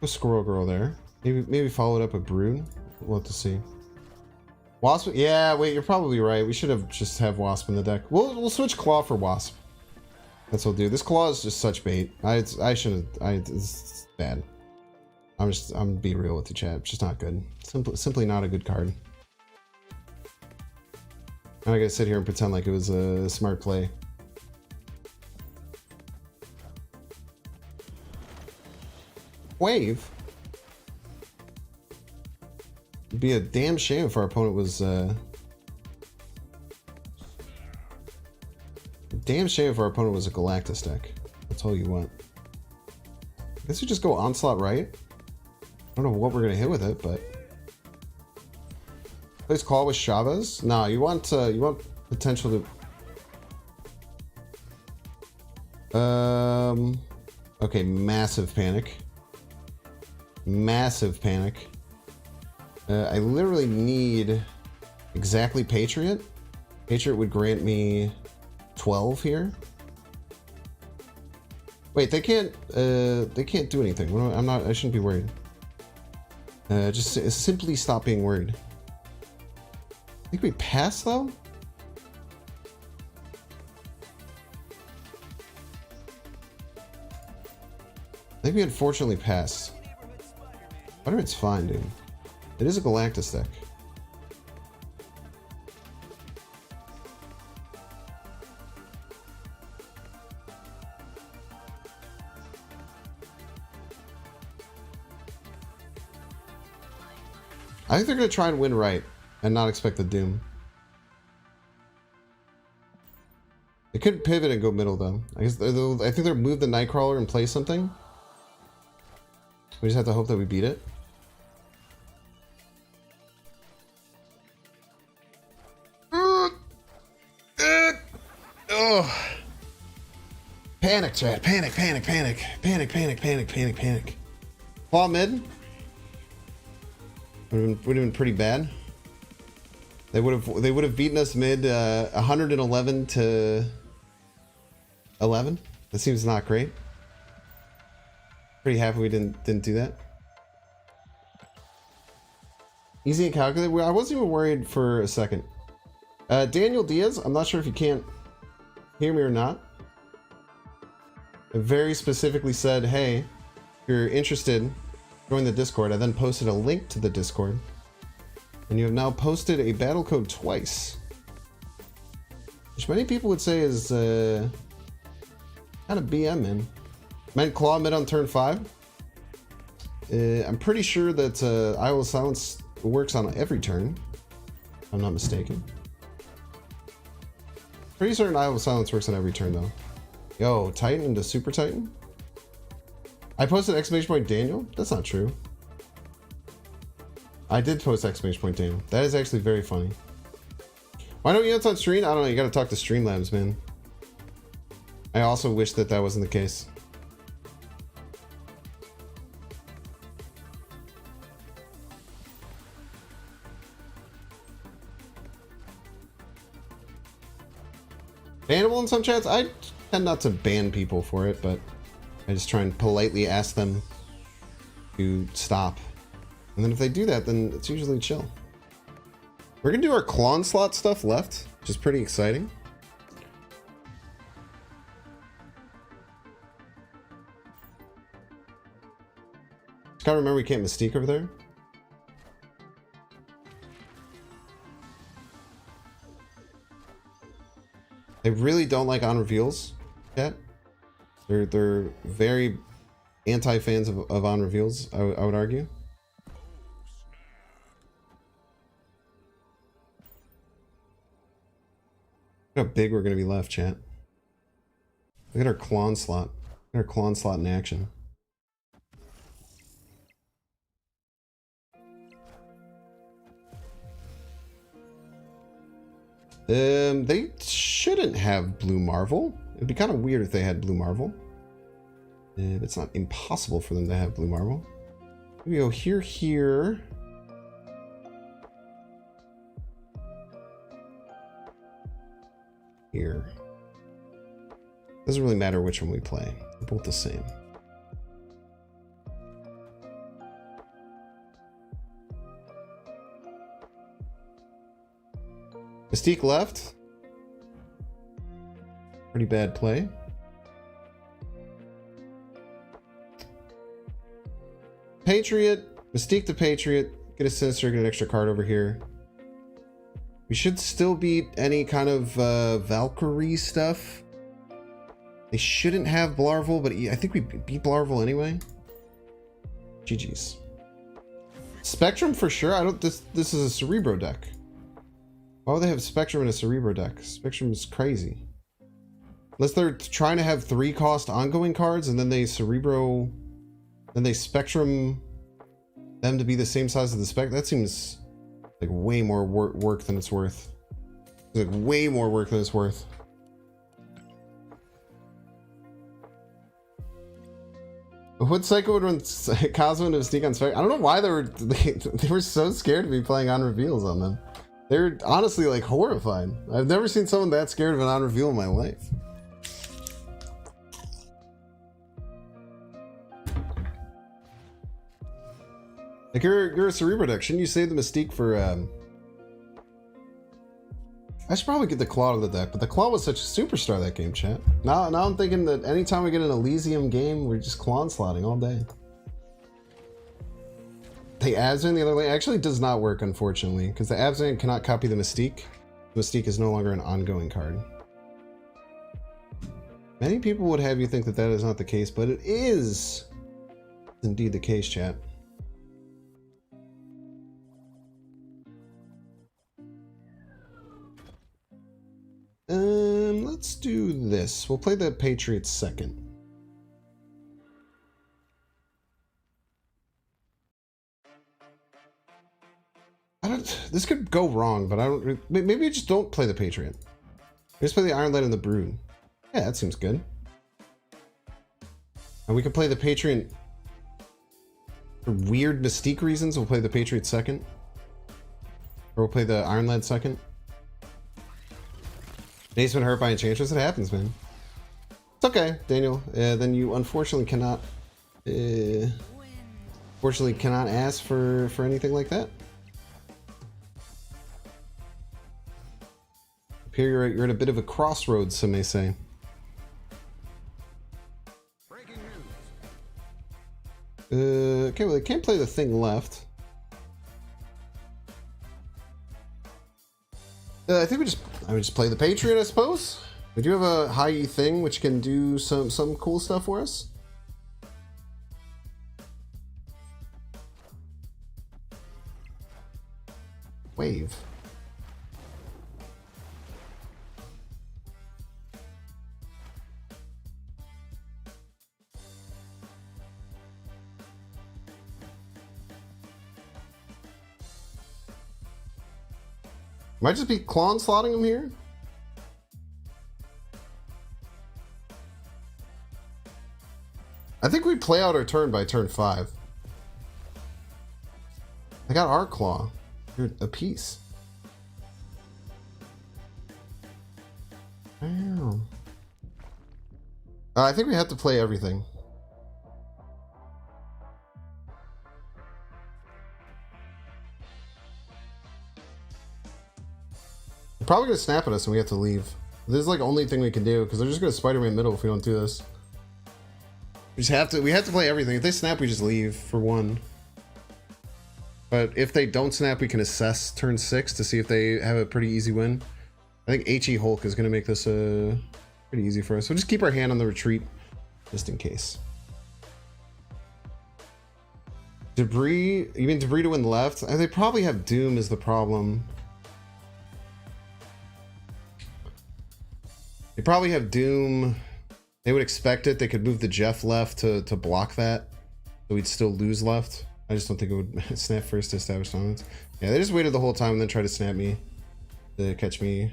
A Squirrel Girl there. Maybe follow it up with Brood. We'll have to see. Wasp, yeah, wait, you're probably right. We should have just have Wasp in the deck. We'll switch Claw for Wasp. That's what we'll do. This Claw is just such bait. It's bad. I'm gonna be real with you, chat. It's just not good. Simply not a good card. I'm not gonna sit here and pretend like it was a smart play. Wave. It'd be a damn shame if our opponent was damn shame if our opponent was a Galactus deck. I'll tell you what. I guess we just go Onslaught, right? I don't know what we're gonna hit with it, but plays Call with Chavez. Nah, you want potential to okay, massive panic. Massive panic. I literally need exactly Patriot. Patriot would grant me 12 here. Wait, they can't do anything. I shouldn't be worried. Just simply stop being worried. I think we pass though. I think we unfortunately pass. Spider-Man's fine, dude. It is a Galactus deck. I think they're going to try and win right and not expect the doom. They could pivot and go middle though. I think they'll move the Nightcrawler and play something. We just have to hope that we beat it. Panic, chat. Panic. Claw mid. Would have been pretty bad. They would have beaten us mid 111 to 11. That seems not great. Pretty happy we didn't do that. Easy and calculate. I wasn't even worried for a second. Daniel Diaz, I'm not sure if you can't hear me or not. I very specifically said, hey, if you're interested, join the Discord. I then posted a link to the Discord. And you have now posted a battle code twice. Which many people would say is kind of BM, man. Meant claw mid on turn 5. I'm pretty sure that Iowa Silence works on every turn, if I'm not mistaken. Pretty certain Iowa Silence works on every turn though. Yo, Titan into Super Titan? I posted exclamation point Daniel? That's not true. I did post exclamation point Daniel. That is actually very funny. Why don't you know it's on stream? I don't know, you gotta talk to Streamlabs, man. I also wish that that wasn't the case. Bannable in some chats? I tend not to ban people for it, but I just try and politely ask them to stop. And then if they do that, then it's usually chill. We're gonna do our Klon slot stuff left, which is pretty exciting. Just gotta remember we can't Mystique over there. They really don't like on reveals yet. They're very anti-fans of on reveals, I would argue. Look how big we're going to be left, chat. Look at our Klon slot. Look at our Klon slot in action. They shouldn't have Blue Marvel. It'd be kind of weird if they had Blue Marvel. It's not impossible for them to have Blue Marvel. We go here, here. Here. Doesn't really matter which one we play. They're both the same. Mystique left. Pretty bad play. Patriot. Mystique the Patriot. Get a Sinister, get an extra card over here. We should still beat any kind of Valkyrie stuff. They shouldn't have Blarvel, but I think we beat Blarvel anyway. GG's. Spectrum for sure. I don't. This is a Cerebro deck. Why would they have Spectrum in a Cerebro deck? Spectrum is crazy. Unless they're trying to have 3-cost ongoing cards and then they Cerebro, then they Spectrum them to be the same size as the Spec. That seems like way more work than it's worth. Like way more work than it's worth. What Psycho would run Cosmo into Mystique on Spec? I don't know why they were so scared to be playing on reveals on them. They're honestly like horrified. I've never seen someone that scared of an on reveal in my life. Like you're a Cerebro deck. Shouldn't you save the Mystique for I should probably get the Claw to the deck, but the Claw was such a superstar that game, chat. Now I'm thinking that anytime we get an Elysium game, we're just Klon slotting all day. The Abzan the other way actually does not work, unfortunately, because the Abzan cannot copy the Mystique. The Mystique is no longer an ongoing card. Many people would have you think that that is not the case, but it is indeed the case, chat. Let's do this. We'll play the Patriots second. This could go wrong, but I don't. Maybe just don't play the Patriot. Just play the Iron Lad and the Brood. Yeah, that seems good. And we could play the Patriot for weird Mystique reasons. We'll play the Patriot second, or we'll play the Iron Lad second. Nate's been hurt by Enchantress. It happens, man. It's okay, Daniel. Then you unfortunately cannot Fortunately, cannot ask for anything like that. Here you're at a bit of a crossroads, some may say. Okay, well, they can't play the thing left. I think I would just play the Patriot, I suppose. We do have a high E thing which can do some cool stuff for us. Wave. Might just be Klon slotting him here. I think we play out our turn by turn 5. I got our claw. You're a piece. Damn. I think we have to play everything. They're probably gonna snap at us and we have to leave. This is like the only thing we can do because they're just gonna Spider-Man middle if we don't do this. We have to play everything. If they snap, we just leave for one. But if they don't snap, we can assess turn 6 to see if they have a pretty easy win. I think HE Hulk is gonna make this pretty easy for us. So just keep our hand on the retreat just in case. Debris, you mean debris to win left? They probably have Doom is the problem. They probably have Doom. They would expect it. They could move the Jeff left to block that. So we'd still lose left. I just don't think it would snap first to establish dominance. Yeah, they just waited the whole time and then tried to snap me. To catch me.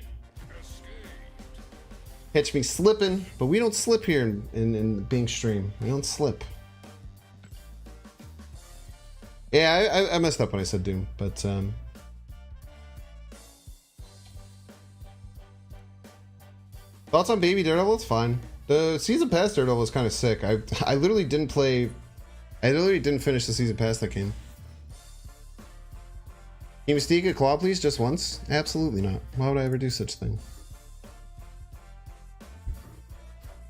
Catch me slipping. But we don't slip here in the Bing stream. We don't slip. Yeah, I messed up when I said Doom. But, thoughts on Baby Daredevil? It's fine. The season pass Daredevil was kind of sick. I literally didn't play. I literally didn't finish the season pass that game. Can you Mystique a claw, please? Just once? Absolutely not. Why would I ever do such a thing?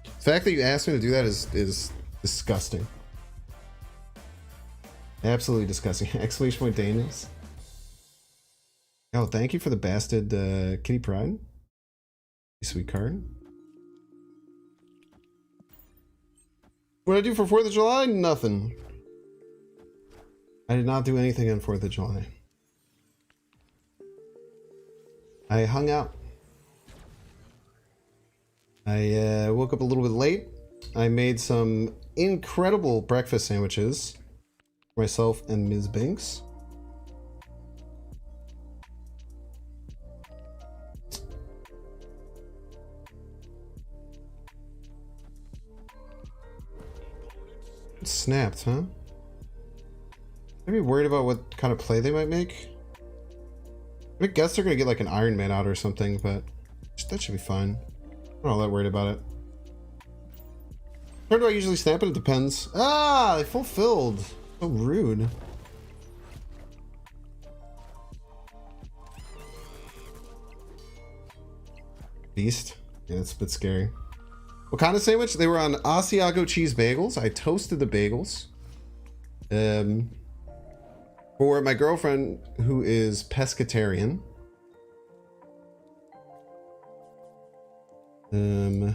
The fact that you asked me to do that is disgusting. Absolutely disgusting. Exclamation point Daniels. Oh, thank you for the bastard Kitty Pride. Sweet card. What did I do for 4th of July? Nothing. I did not do anything on 4th of July. I hung out. I woke up a little bit late. I made some incredible breakfast sandwiches for myself and Ms. Binks. Snapped, huh? Maybe worried about what kind of play they might make. I guess they're gonna get like an Iron Man out or something, but that should be fine. I'm not all that worried about it. Where do I usually snap it? It depends. Ah, they fulfilled. So rude. Beast. Yeah, it's a bit scary. What kind of sandwich? They were on Asiago cheese bagels. I toasted the bagels. For my girlfriend who is pescatarian. Could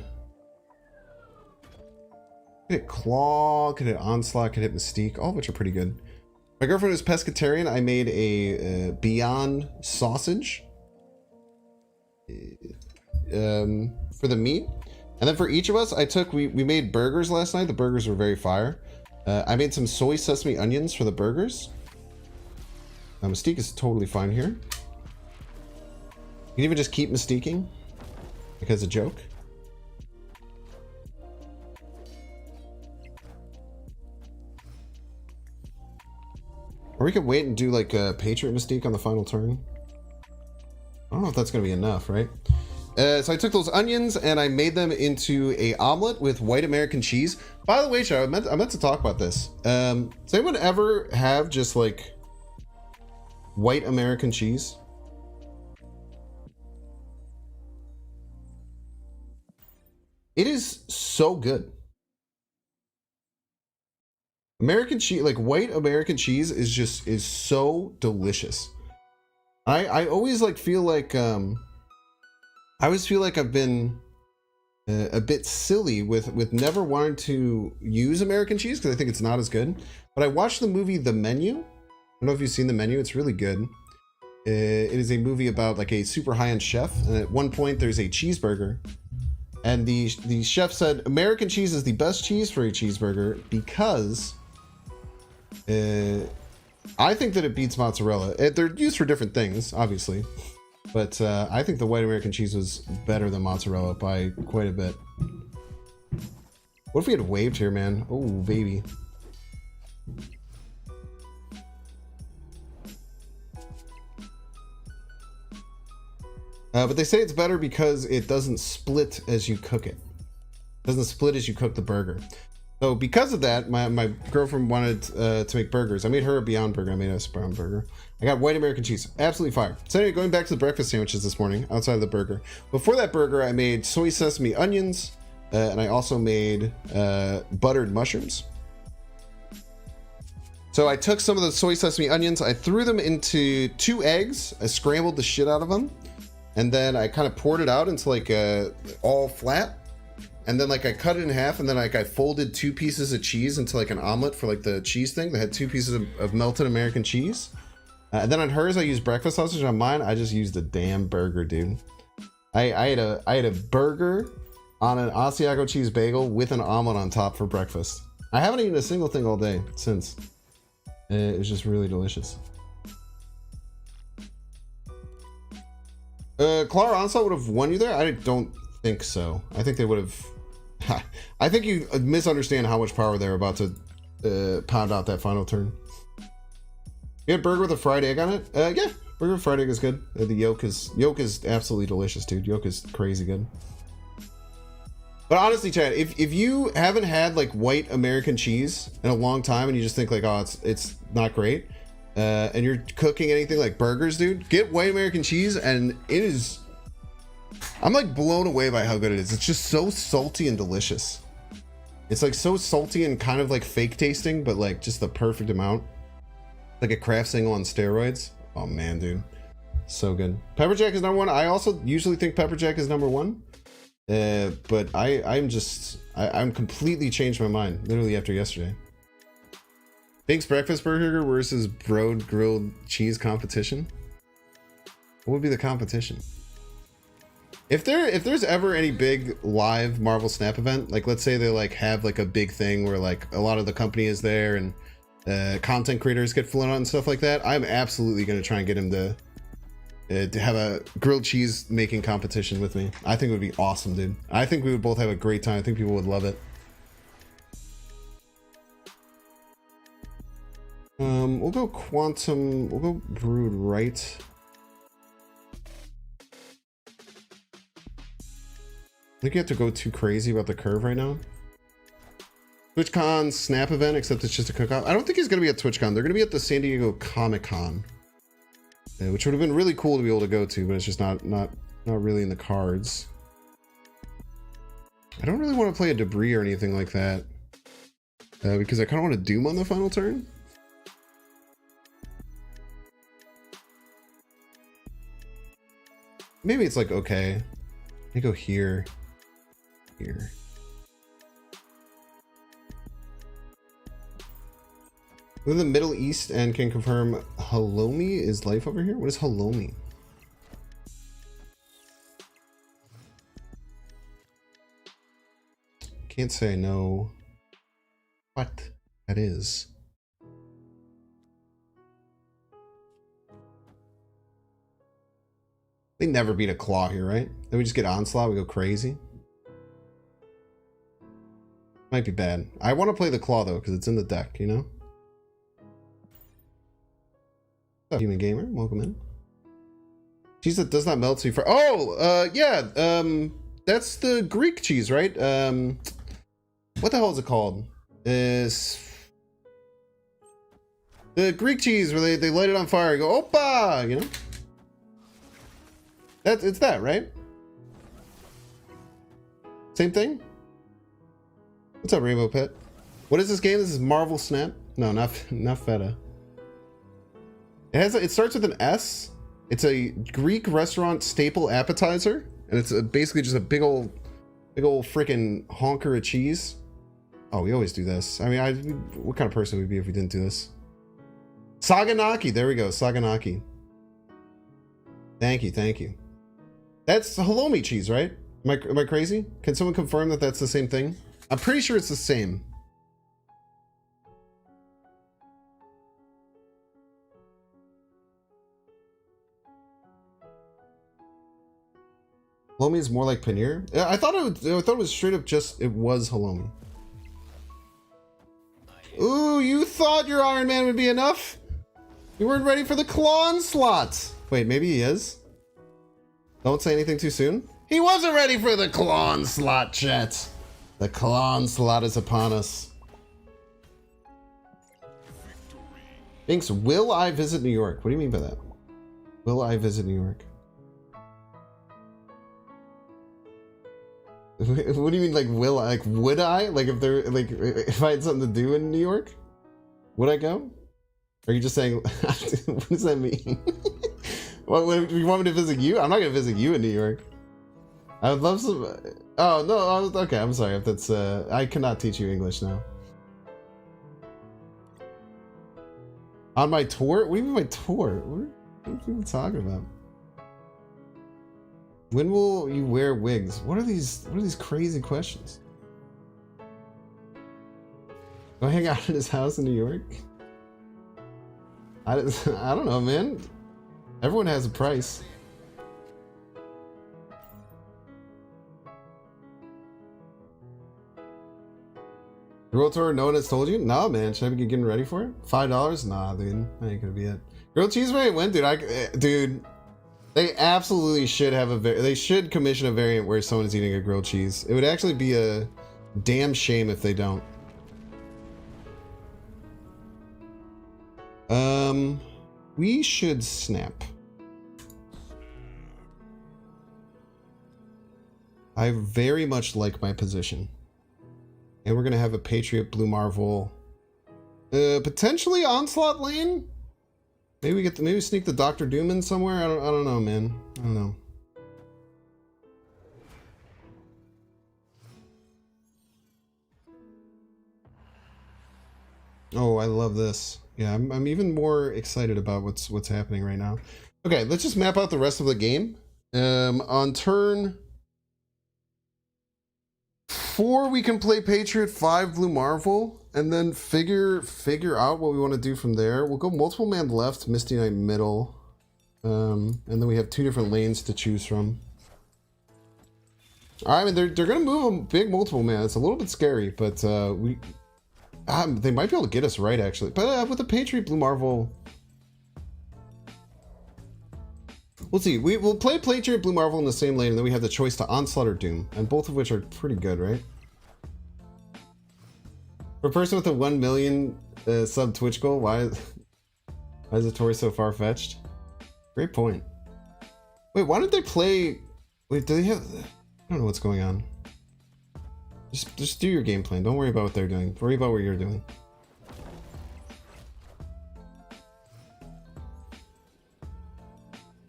hit Claw, could hit Onslaught, could hit Mystique, all of which are pretty good. My girlfriend who's pescatarian, I made a Beyond sausage for the meat. And then for each of us, we made burgers last night. The burgers were very fire. I made some soy sesame onions for the burgers. Mystique is totally fine here. You can even just keep Mystiquing. Like as a joke. Or we could wait and do like a Patriot Mystique on the final turn. I don't know if that's going to be enough, right? So I took those onions and I made them into a omelet with white American cheese. By the way, Joe, I meant to talk about this. Does anyone ever have just like white American cheese? It is so good. American cheese, like white American cheese, is so delicious. I always like feel like I always feel like I've been a bit silly with never wanting to use American cheese because I think it's not as good. But I watched the movie The Menu. I don't know if you've seen The Menu. It's really good. It is a movie about like a super high-end chef, and at one point there's a cheeseburger, and the chef said American cheese is the best cheese for a cheeseburger because I think that it beats mozzarella. They're used for different things, obviously, but I think the white American cheese was better than mozzarella by quite a bit. What if we had waved here, man? Oh, baby. But they say it's better because it doesn't split as you cook it. It doesn't split as you cook the burger. So because of that, my girlfriend wanted to make burgers. I made her a Beyond Burger. I made us a Brown Burger. I got white American cheese. Absolutely fire. So anyway, going back to the breakfast sandwiches this morning outside of the burger. Before that burger, I made soy sesame onions, and I also made buttered mushrooms. So I took some of the soy sesame onions, I threw them into 2 eggs, I scrambled the shit out of them, and then I kind of poured it out into like all flat. And then like I cut it in half, and then like I folded 2 pieces of cheese into like an omelet for like the cheese thing. They had 2 pieces of melted American cheese. And then on hers, I used breakfast sausage. On mine, I just used a damn burger, dude. I had a burger on an Asiago cheese bagel with an omelet on top for breakfast. I haven't eaten a single thing all day since. It was just really delicious. Clara Onslaught would have won you there? I don't think so. I think they would have. I think you misunderstand how much power they're about to pound out that final turn. You had burger with a fried egg on it? Yeah, burger with fried egg is good. The yolk is absolutely delicious, dude. Yolk is crazy good. But honestly, Chad, if you haven't had like white American cheese in a long time and you just think like, oh, it's not great, and you're cooking anything like burgers, dude, get white American cheese, and it is. I'm like blown away by how good it is. It's just so salty and delicious. It's like so salty and kind of like fake tasting, but like just the perfect amount. Like a Kraft single on steroids. Oh man, dude, so good. Pepper Jack is number 1. I also usually think Pepper Jack is number 1, but I'm completely changed my mind literally after yesterday. Pink's breakfast burger versus Broad grilled cheese competition. What would be the competition? If there's ever any big live Marvel Snap event, like let's say they like have like a big thing where like a lot of the company is there and content creators get flown out and stuff like that, I'm absolutely going to try and get him to have a grilled cheese making competition with me. I think it would be awesome, dude. I think we would both have a great time. I think people would love it. We'll go quantum. We'll go brewed right. I think you have to go too crazy about the curve right now. TwitchCon Snap event, except it's just a cook-off. I don't think he's going to be at TwitchCon. They're going to be at the San Diego Comic-Con, which would have been really cool to be able to go to, but it's just not really in the cards. I don't really want to play a debris or anything like that, because I kind of want to Doom on the final turn. Maybe it's like, okay, let me go here. Here. We're in the Middle East and can confirm Halloumi is life over here. What is Halloumi? Can't say I know what that is. They never beat a claw here, right? Then we just get onslaught, we go crazy. Might be bad. I want to play the claw though, because it's in the deck, you know? What's up, Human Gamer? Welcome in. Cheese that does not melt so you fry. Oh, yeah. That's the Greek cheese, right? What the hell is it called? Is the Greek cheese where they light it on fire and go, Opa! You know? It's that, right? Same thing? What's up, Rainbow Pit? What is this game? This is Marvel Snap? No, not feta. It starts with an S. It's a Greek restaurant staple appetizer, and it's basically just a big old freaking honker of cheese. Oh, we always do this. I mean, what kind of person would we be if we didn't do this? Saganaki, there we go, Saganaki. Thank you. That's halloumi cheese, right? Am I crazy? Can someone confirm that that's the same thing? I'm pretty sure it's the same. Halloumi is more like paneer. I thought it was straight up just it was halloumi. Ooh, you thought your Iron Man would be enough? You weren't ready for the claw onslaught. Wait, maybe he is. Don't say anything too soon. He wasn't ready for the claw onslaught, chat. The claw onslaught is upon us. Binks, will I visit New York? What do you mean by that? Will I visit New York? What do you mean, like, will I? Like, would I? Like, if I had something to do in New York, would I go? Are you just saying, what does that mean? What, you want me to visit you? I'm not gonna visit you in New York. I would love some. Oh no, okay. I'm sorry if that's. I cannot teach you English now. On my tour? What do you mean my tour? What are you talking about? When will you wear wigs? What are these crazy questions? Go hang out at his house in New York? I don't know, man. Everyone has a price. Girl tour, no one has told you? Nah, man. Should I be getting ready for it? $5? Nah, dude. That ain't gonna be it. Grilled cheese variant when, dude? Dude. They absolutely should have they should commission a variant where someone is eating a grilled cheese. It would actually be a damn shame if they don't. We should snap. I very much like my position. And we're gonna have a Patriot Blue Marvel. Potentially Onslaught lane? Maybe we sneak the Dr. Doom in somewhere? I don't know, man. I don't know. Oh, I love this. Yeah, I'm even more excited about what's happening right now. Okay, let's just map out the rest of the game. On turn 4, we can play Patriot, 5 Blue Marvel, and then figure out what we want to do from there. We'll go multiple man left, Misty Knight middle, and then we have 2 different lanes to choose from. I mean, they're gonna move a big multiple man. It's a little bit scary, but they might be able to get us right actually. But with the Patriot Blue Marvel, we'll see. We'll play Patriot Blue Marvel in the same lane, and then we have the choice to Onslaught or Doom, and both of which are pretty good, right? For a person with a 1 million sub Twitch goal, why is the Tory so far-fetched? Great point. Wait, why did they play? Wait, do they have? I don't know what's going on. Just do your game plan. Don't worry about what they're doing. Worry about what you're doing.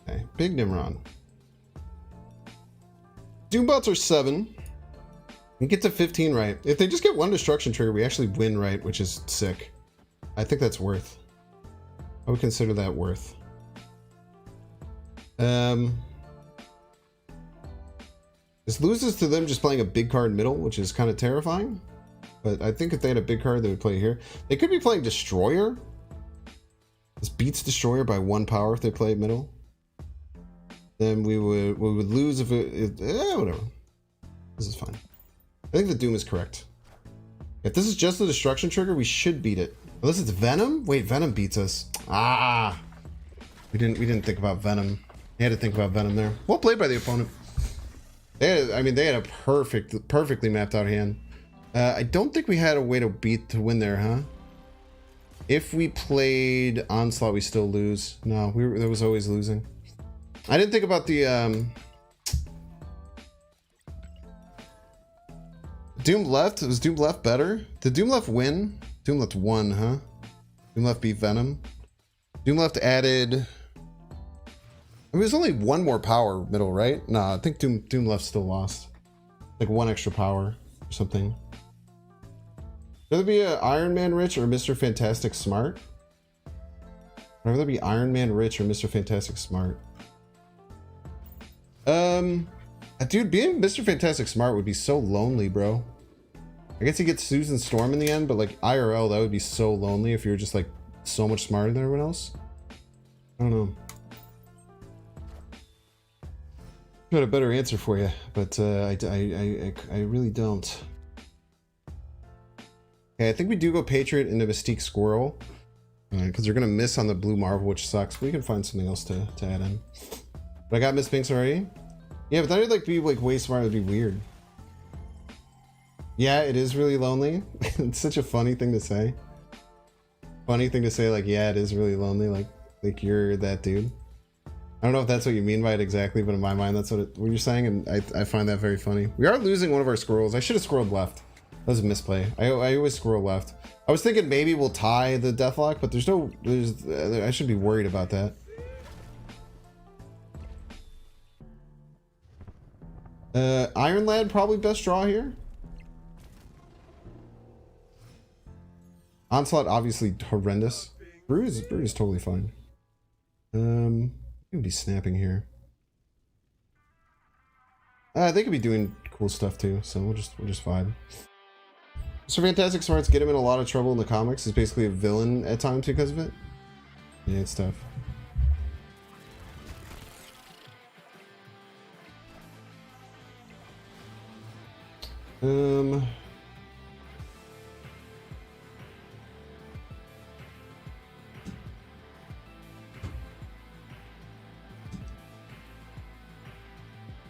Okay, big Nimron. Doombots are 7. We get to 15 right. If they just get 1 destruction trigger, we actually win right, which is sick. I think that's worth. I would consider that worth. This loses to them just playing a big card middle, which is kind of terrifying. But I think if they had a big card, they would play here. They could be playing Destroyer. This beats Destroyer by 1 power if they play middle. Then we would lose if whatever. This is fine. I think the Doom is correct. If this is just the destruction trigger, we should beat it. Unless it's Venom? Wait, Venom beats us. Ah! We didn't think about Venom. I had to think about Venom there. Well played by the opponent. They had a perfectly mapped out hand. I don't think we had a way to win there, huh? If we played Onslaught, we still lose. No, there was always losing. I didn't think about the Doom Left. Was Doom Left better? Did Doom Left win? Doom Left won, huh? Doom Left beat Venom. Doom Left added. I mean, there's only one more power middle, right? No, I think Doom Left still lost. Like one extra power or something. Would it be Iron Man Rich or Mr. Fantastic Smart? Would rather be Iron Man Rich or Mr. Fantastic Smart? Dude, being Mr. Fantastic Smart would be so lonely, bro. I guess you get Susan Storm in the end, but like IRL, that would be so lonely if you were just like so much smarter than everyone else. I don't know. Got a better answer for you, but I really don't. Okay, I think we do go Patriot into Mystique Squirrel because they're gonna miss on the blue Marvel, which sucks. We can find something else to add in. But I got Miss Binks already. Yeah, but then it'd like be like way smart. It'd be weird. Yeah, it is really lonely. It's such a funny thing to say. Funny thing to say, like, yeah, it is really lonely. Like you're that dude. I don't know if that's what you mean by it exactly, but in my mind, that's what you're saying, and I find that very funny. We are losing one of our squirrels. I should have squirreled left. That was a misplay. I always squirrel left. I was thinking maybe we'll tie the deathlock, but I should be worried about that. Iron Lad probably best draw here. Onslaught obviously horrendous. Brew is totally fine. I'm gonna be snapping here. They could be doing cool stuff too, so we'll just vibe. So Fantastic Smarts get him in a lot of trouble in the comics. He's basically a villain at times because of it. Yeah, it's tough.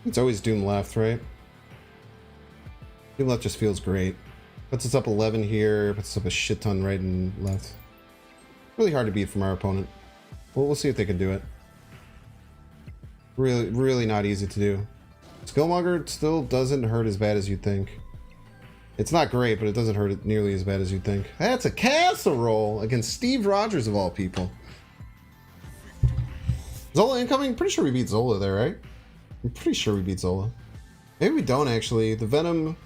It's always Doom Left, right? Doom Left just feels great. Puts us up 11 here, puts us up a shit ton right and left. Really hard to beat from our opponent. Well, we'll see if they can do it. Really not easy to do. Skillmonger still doesn't hurt as bad as you'd think. It's not great, but it doesn't hurt nearly as bad as you'd think. That's a casserole against Steve Rogers of all people. Zola incoming? Pretty sure we beat Zola there, right? I'm pretty sure we beat Zola. Maybe we don't actually. The Venom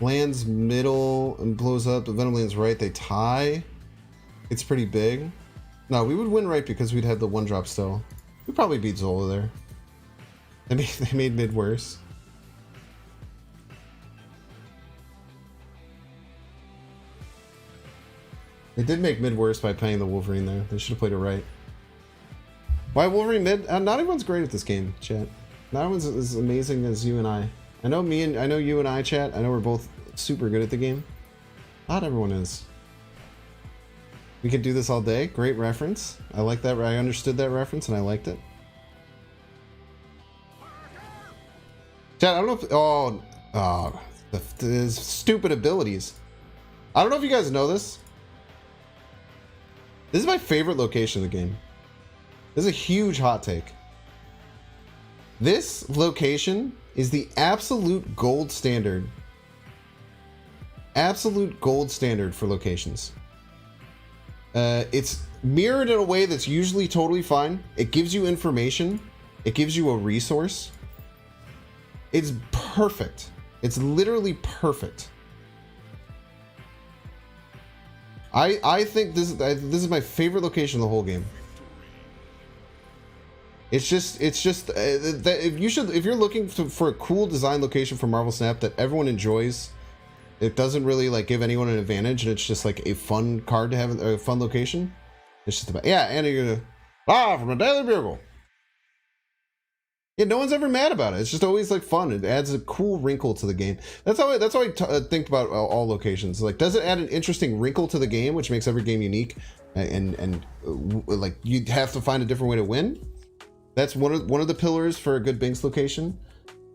lands middle and blows up. The Venom lands right. They tie. It's pretty big. No, we would win right because we'd have the one drop still. We'd probably beat Zola there. They made mid worse. They did make mid worse by playing the Wolverine there. They should have played it right. Why Wolverine mid? Not everyone's great at this game, chat. Not everyone's as amazing as you and I. I know you and I, chat. I know we're both super good at the game. Not everyone is. We could do this all day. Great reference. I like that. I understood that reference and I liked it. Chat, I don't know if... the stupid abilities. I don't know if you guys know this. This is my favorite location in the game. This is a huge hot take. This location is the absolute gold standard. Absolute gold standard for locations. It's mirrored in a way that's usually totally fine. It gives you information. It gives you a resource. It's perfect. It's literally perfect. I think this is my favorite location in the whole game. It's just that if you're looking for a cool design location for Marvel Snap that everyone enjoys, it doesn't really like give anyone an advantage, and it's just like a fun card to have, a fun location. It's just about, yeah, and you're gonna from a Daily Bugle. Yeah, no one's ever mad about it. It's just always like fun. It adds a cool wrinkle to the game. That's how I think about all locations. Like, does it add an interesting wrinkle to the game, which makes every game unique, and like you have to find a different way to win? That's one of the pillars for a good Binks location.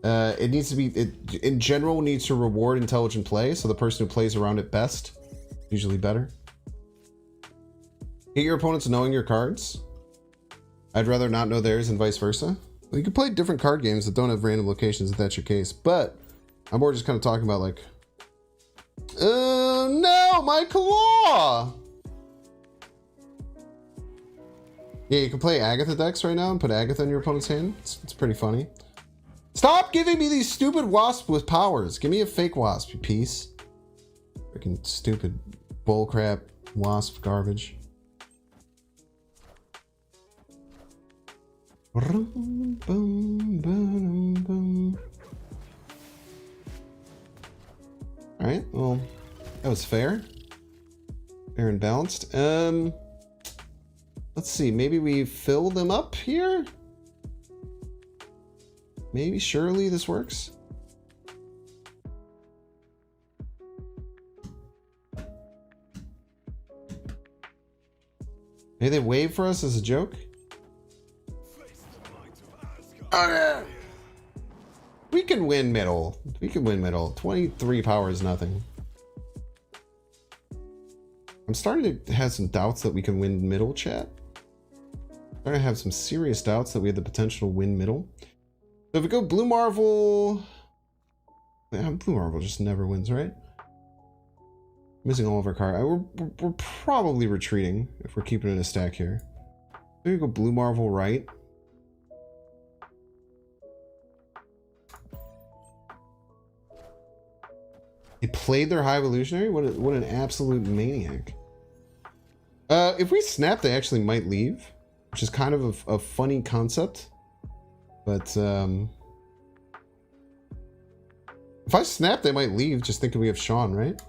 It needs to be, in general, needs to reward intelligent play, so the person who plays around it best, usually better. Get your opponents knowing your cards. I'd rather not know theirs and vice versa. Well, you can play different card games that don't have random locations if that's your case, but I'm more just kind of talking about like, no, my claw! Yeah, you can play Agatha decks right now and put Agatha in your opponent's hand. It's pretty funny. Stop giving me these stupid wasps with powers. Give me a fake wasp, you piece. Freaking stupid bullcrap wasp garbage. Alright, well, that was fair. Fair and balanced. Let's see, maybe we fill them up here? Maybe, surely this works. Maybe they wave for us as a joke? Okay. We can win middle. We can win middle. 23 power is nothing. I'm starting to have some doubts that we can win middle, chat. I'm starting to have some serious doubts that we have the potential to win middle. So if we go Blue Marvel... Yeah, Blue Marvel just never wins, right? Missing all of our cards. We're probably retreating if we're keeping it in a stack here. There you go, Blue Marvel right. They played their High Evolutionary? What an absolute maniac. If we snap, they actually might leave, which is kind of a funny concept. But if I snap, they might leave, just thinking we have Sean, right?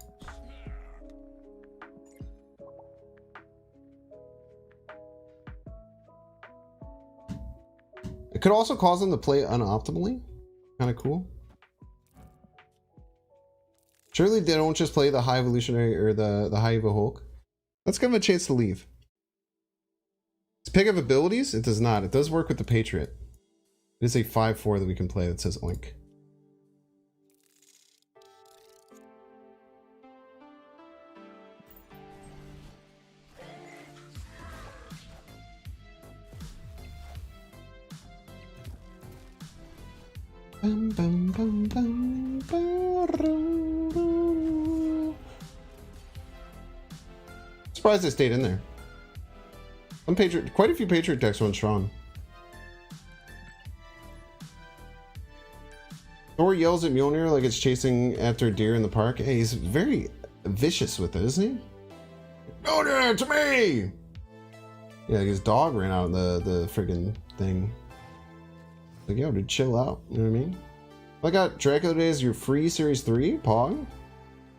It could also cause them to play unoptimally. Kind of cool. Surely they don't just play the High Evolutionary or the High Evo Hulk. Let's give them a chance to leave. Does pick up abilities? It does not. It does work with the Patriot. It is a 5/4 that we can play that says oink. Bum, bum, bum, bum, ba-rum. Surprised it stayed in there. Some Patriot, quite a few Patriot decks run strong. Thor yells at Mjolnir like it's chasing after a deer in the park. Hey, he's very vicious with it, isn't he? Mjolnir, to me! Yeah, his dog ran out of the friggin' thing. Like, yo, dude, chill out. You know what I mean? I got Draco Day as your free Series 3, Pog.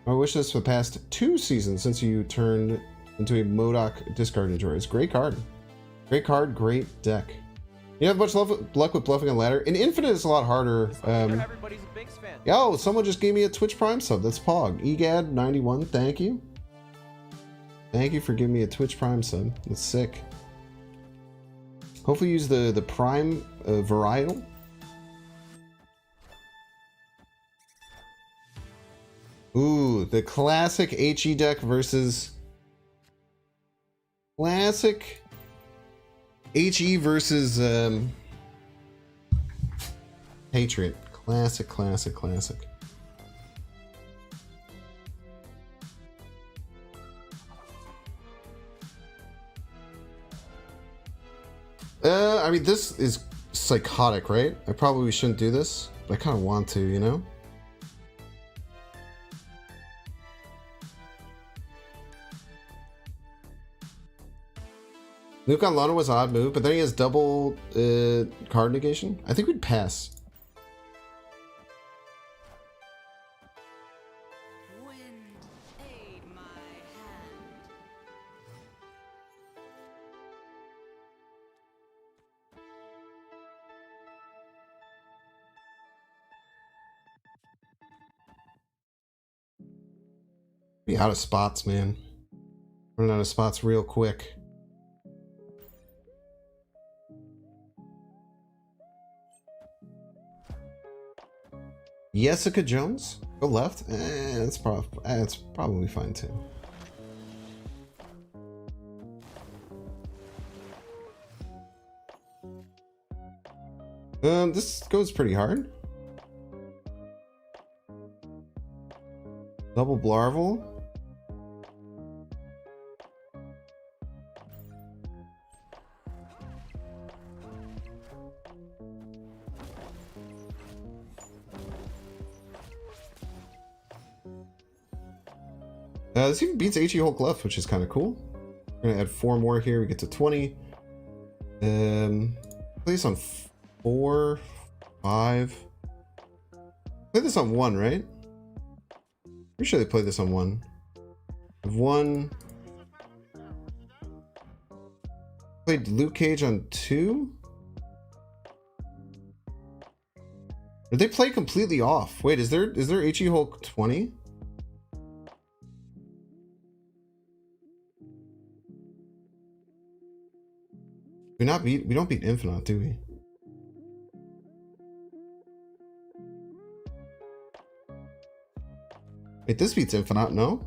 I wish this for the past 2 seasons since you turned into a Modok discard enjoyer. It's a great card. Great card, great deck. You have much luck with bluffing on ladder. In Infinite, it's a lot harder. Everybody's a Binks fan. Yo, someone just gave me a Twitch Prime sub. That's Pog. EGAD91, thank you. Thank you for giving me a Twitch Prime sub. That's sick. Hopefully use the Prime varietal. Ooh, the classic HE deck versus... Classic... HE versus Patriot. Classic, classic, classic. I mean, this is psychotic, right? I probably shouldn't do this, but I kind of want to, you know? Nuke on Lana was an odd move, but then he has double card negation. I think we'd pass. Wind, aid my hand. Be out of spots, man. Running out of spots real quick. Jessica Jones? Go left? That's probably fine too. This goes pretty hard. Double Blarvel. This even beats HE Hulk left, which is kind of cool. We're gonna add 4 more here. We get to 20. Play this on 4, 5. Play this on 1, right? Pretty sure they played this on 1. 1. Played Luke Cage on 2. Did they play completely off? Wait, is there HE Hulk 20? We don't beat Infinite, do we? Wait, this beats Infinite, no?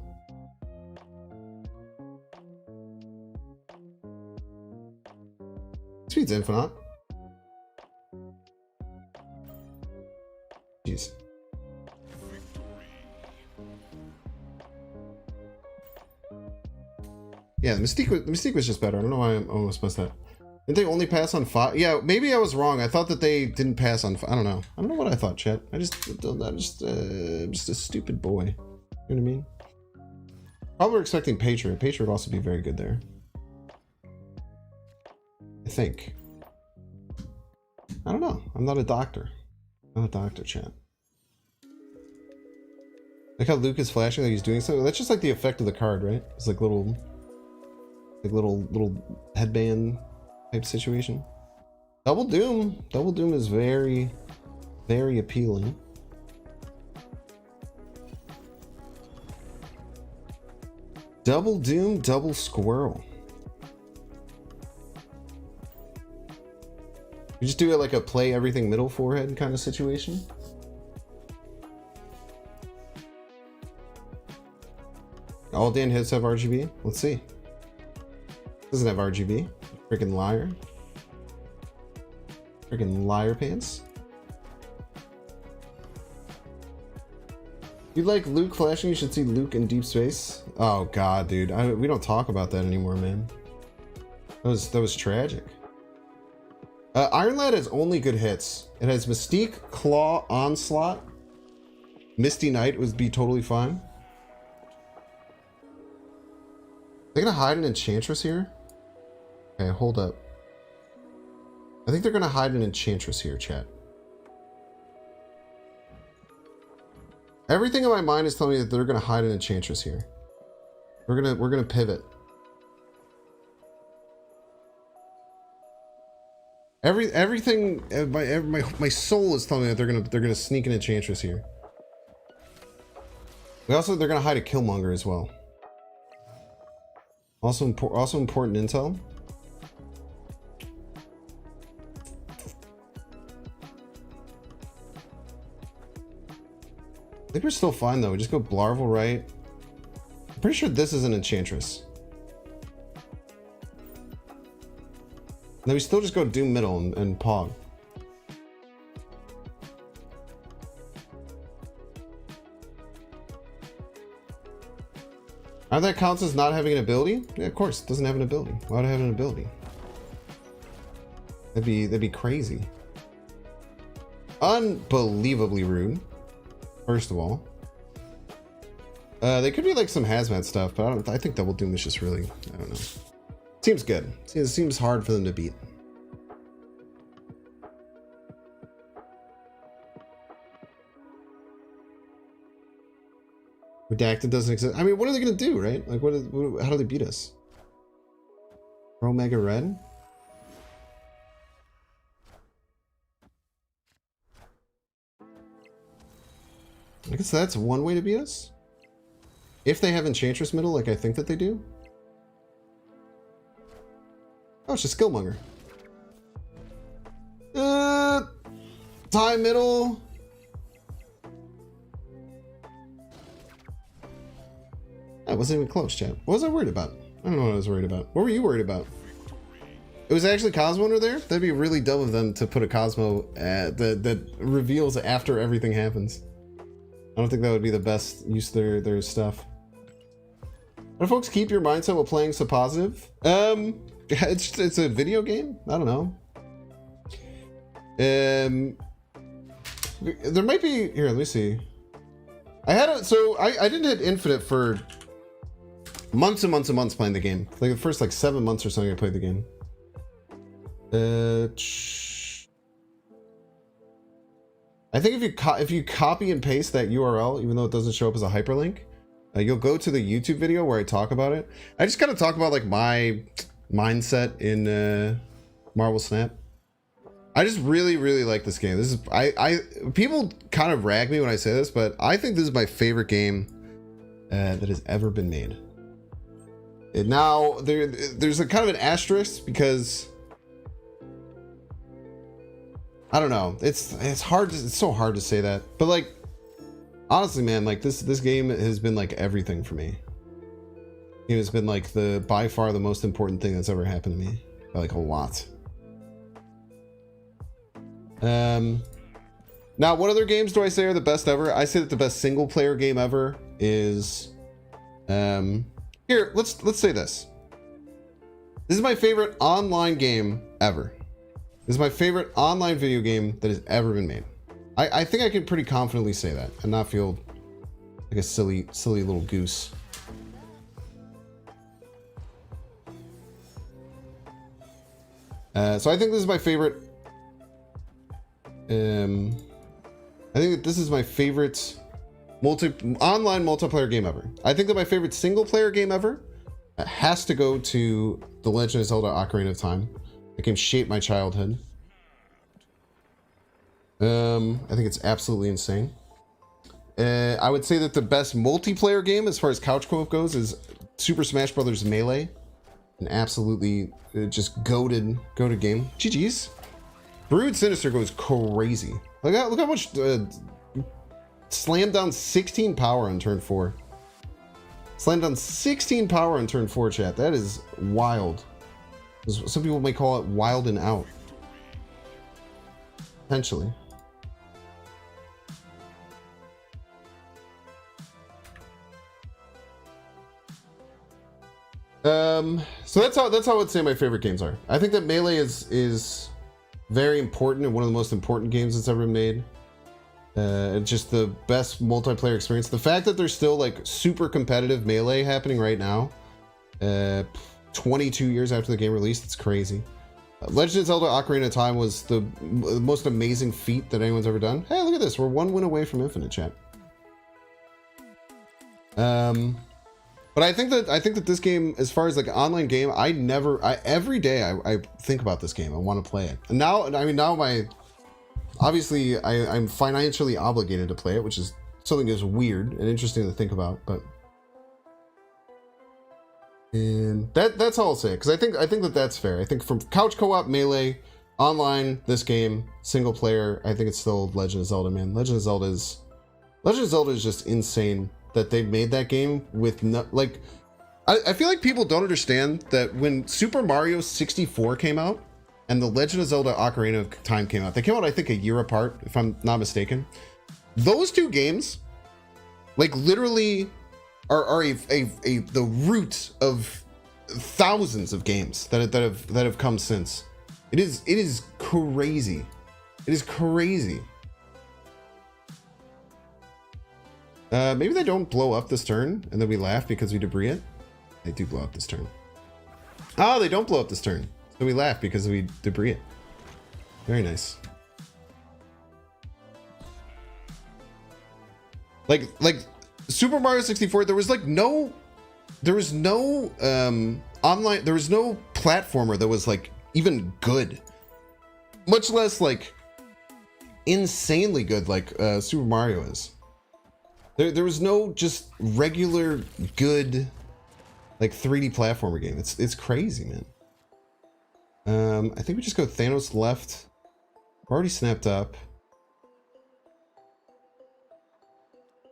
This beats Infinite. Jeez. Yeah, the Mystique was just better. I don't know why I almost messed that. Didn't they only pass on 5? Yeah, maybe I was wrong. I thought that they didn't pass on 5. I don't know. I don't know what I thought, chat. I'm just a stupid boy. You know what I mean? Probably expecting Patriot. Patriot would also be very good there. I think. I don't know. I'm not a doctor. I'm not a doctor, chat. Like how Luke is flashing like he's doing something. That's just like the effect of the card, right? It's like little headband type situation. Double Doom. Double Doom is very, very appealing. Double Doom, double Squirrel. You just do it like a play everything middle forehead kind of situation. All Dan hits have RGB. Let's see. Doesn't have RGB. Freaking liar. Freaking liar pants. You'd like Luke flashing, you should see Luke in deep space. Oh god, dude. We don't talk about that anymore, man. That was tragic. Iron Lad has only good hits. It has Mystique, Claw, Onslaught. Misty Knight would be totally fine. They're gonna hide an Enchantress here? Okay, hold up. I think they're gonna hide an Enchantress here, chat. Everything in my mind is telling me that they're gonna hide an Enchantress here. We're gonna pivot. Everything my soul is telling me that they're gonna sneak an Enchantress here. They're gonna hide a Killmonger as well. Also important intel. I think we're still fine though. We just go Blarvel right. I'm pretty sure this is an Enchantress. Then we still just go Doom middle and Pog. That counts as not having an ability? Yeah, of course, it doesn't have an ability. Why would it have an ability? That'd be crazy. Unbelievably rude. First of all. They could be like some hazmat stuff, but I think Double Doom is just really, I don't know. Seems good. It seems hard for them to beat. Redacted doesn't exist. I mean, what are they gonna do, right? Like, how do they beat us? Omega Red? I guess that's one way to beat us. If they have Enchantress middle, like I think that they do. Oh, it's just Skillmonger. Tie middle. wasn't even close, chat. What was I worried about? I don't know what I was worried about. What were you worried about? It was actually Cosmo under there? That'd be really dumb of them to put a Cosmo that reveals after everything happens. I don't think that would be the best use of their stuff. How do folks keep your mindset while playing so positive? It's a video game? I don't know. There might be... Here, let me see. I didn't hit infinite for months and months and months playing the game. Like the first 7 months or something I played the game. I think if you copy and paste that URL, even though it doesn't show up as a hyperlink, you'll go to the YouTube video where I talk about it. I just kind of talk about like my mindset in Marvel Snap. I just really, really like this game. This is people kind of rag me when I say this, but I think this is my favorite game that has ever been made. Now there's a kind of an asterisk because I don't know. It's hard. It's so hard to say that, but like honestly, man, like this game has been like everything for me. It has been like by far the most important thing that's ever happened to me, by like a lot. Now, what other games do I say are the best ever? I say that the best single player game ever is, here, let's say this. This is my favorite online game ever. This is my favorite online video game that has ever been made. I think I can pretty confidently say that and not feel like a silly little goose. So I think this is my favorite. I think that this is my favorite online multiplayer game ever. I think that my favorite single player game ever has to go to The Legend of Zelda: Ocarina of Time. That game shaped my childhood. I think it's absolutely insane. I would say that the best multiplayer game as far as couch co-op goes is Super Smash Bros. Melee. An absolutely just goated game. GG's. Brood Sinister goes crazy. Look how much slammed down 16 power on turn 4. Slammed down 16 power on turn 4, chat. That is wild. Some people may call it wild and out. Potentially. So that's how I would say my favorite games are. I think that Melee is very important and one of the most important games that's ever been made. It's just the best multiplayer experience. The fact that there's still like super competitive Melee happening right now, 22 years after the game released, it's crazy. Legend of Zelda: Ocarina of Time was the most amazing feat that anyone's ever done. Hey, look at this. We're one win away from Infinite, chat. But I think that this game, as far as like online game, every day I think about this game. I want to play it. And now, obviously I'm financially obligated to play it, which is something that's weird and interesting to think about. But and that's all I'll say, because I think that that's fair. I think from couch co-op, Melee, online, this game, single player, I think it's still Legend of Zelda, man. Legend of Zelda is just insane. That they've made that game with I feel like people don't understand that when Super Mario 64 came out and the Legend of Zelda: Ocarina of Time came out, they came out I think a year apart, if I'm not mistaken. Those two games, like literally, are the root of thousands of games that have come since. It is crazy. It is crazy. Maybe they don't blow up this turn, and then we laugh because we debris it. They do blow up this turn. Oh, they don't blow up this turn, so we laugh because we debris it. Very nice. Like Super Mario 64, there was no online, there was no platformer that was like even good, much less like insanely good like Super Mario is. There was no just regular good like 3D platformer game. It's crazy, man. I think we just go Thanos left. We're already snapped up.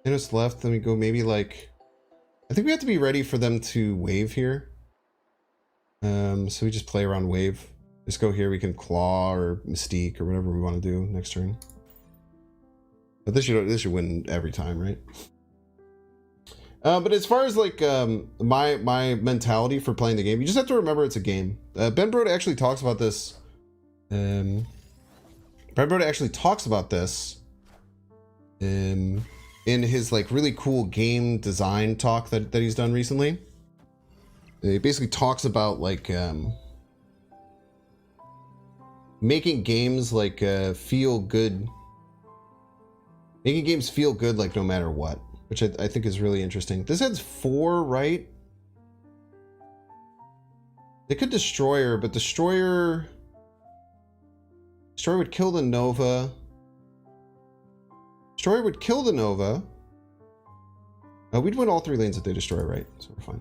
Thanos left, then we go maybe like I think we have to be ready for them to wave here. So we just play around wave. Just go here, we can claw or mystique or whatever we want to do next turn. But this should win every time, right? But as far as like my mentality for playing the game, you just have to remember it's a game. Ben Broda actually talks about this. Ben Broda actually talks about this in his like really cool game design talk that he's done recently. He basically talks about like making games like feel good. Making games feel good like no matter what, which I think is really interesting. This has 4, right? They could Destroyer, but Destroyer would kill the Nova. Destroyer would kill the Nova. We'd win all 3 lanes if they destroy, right? So we're fine.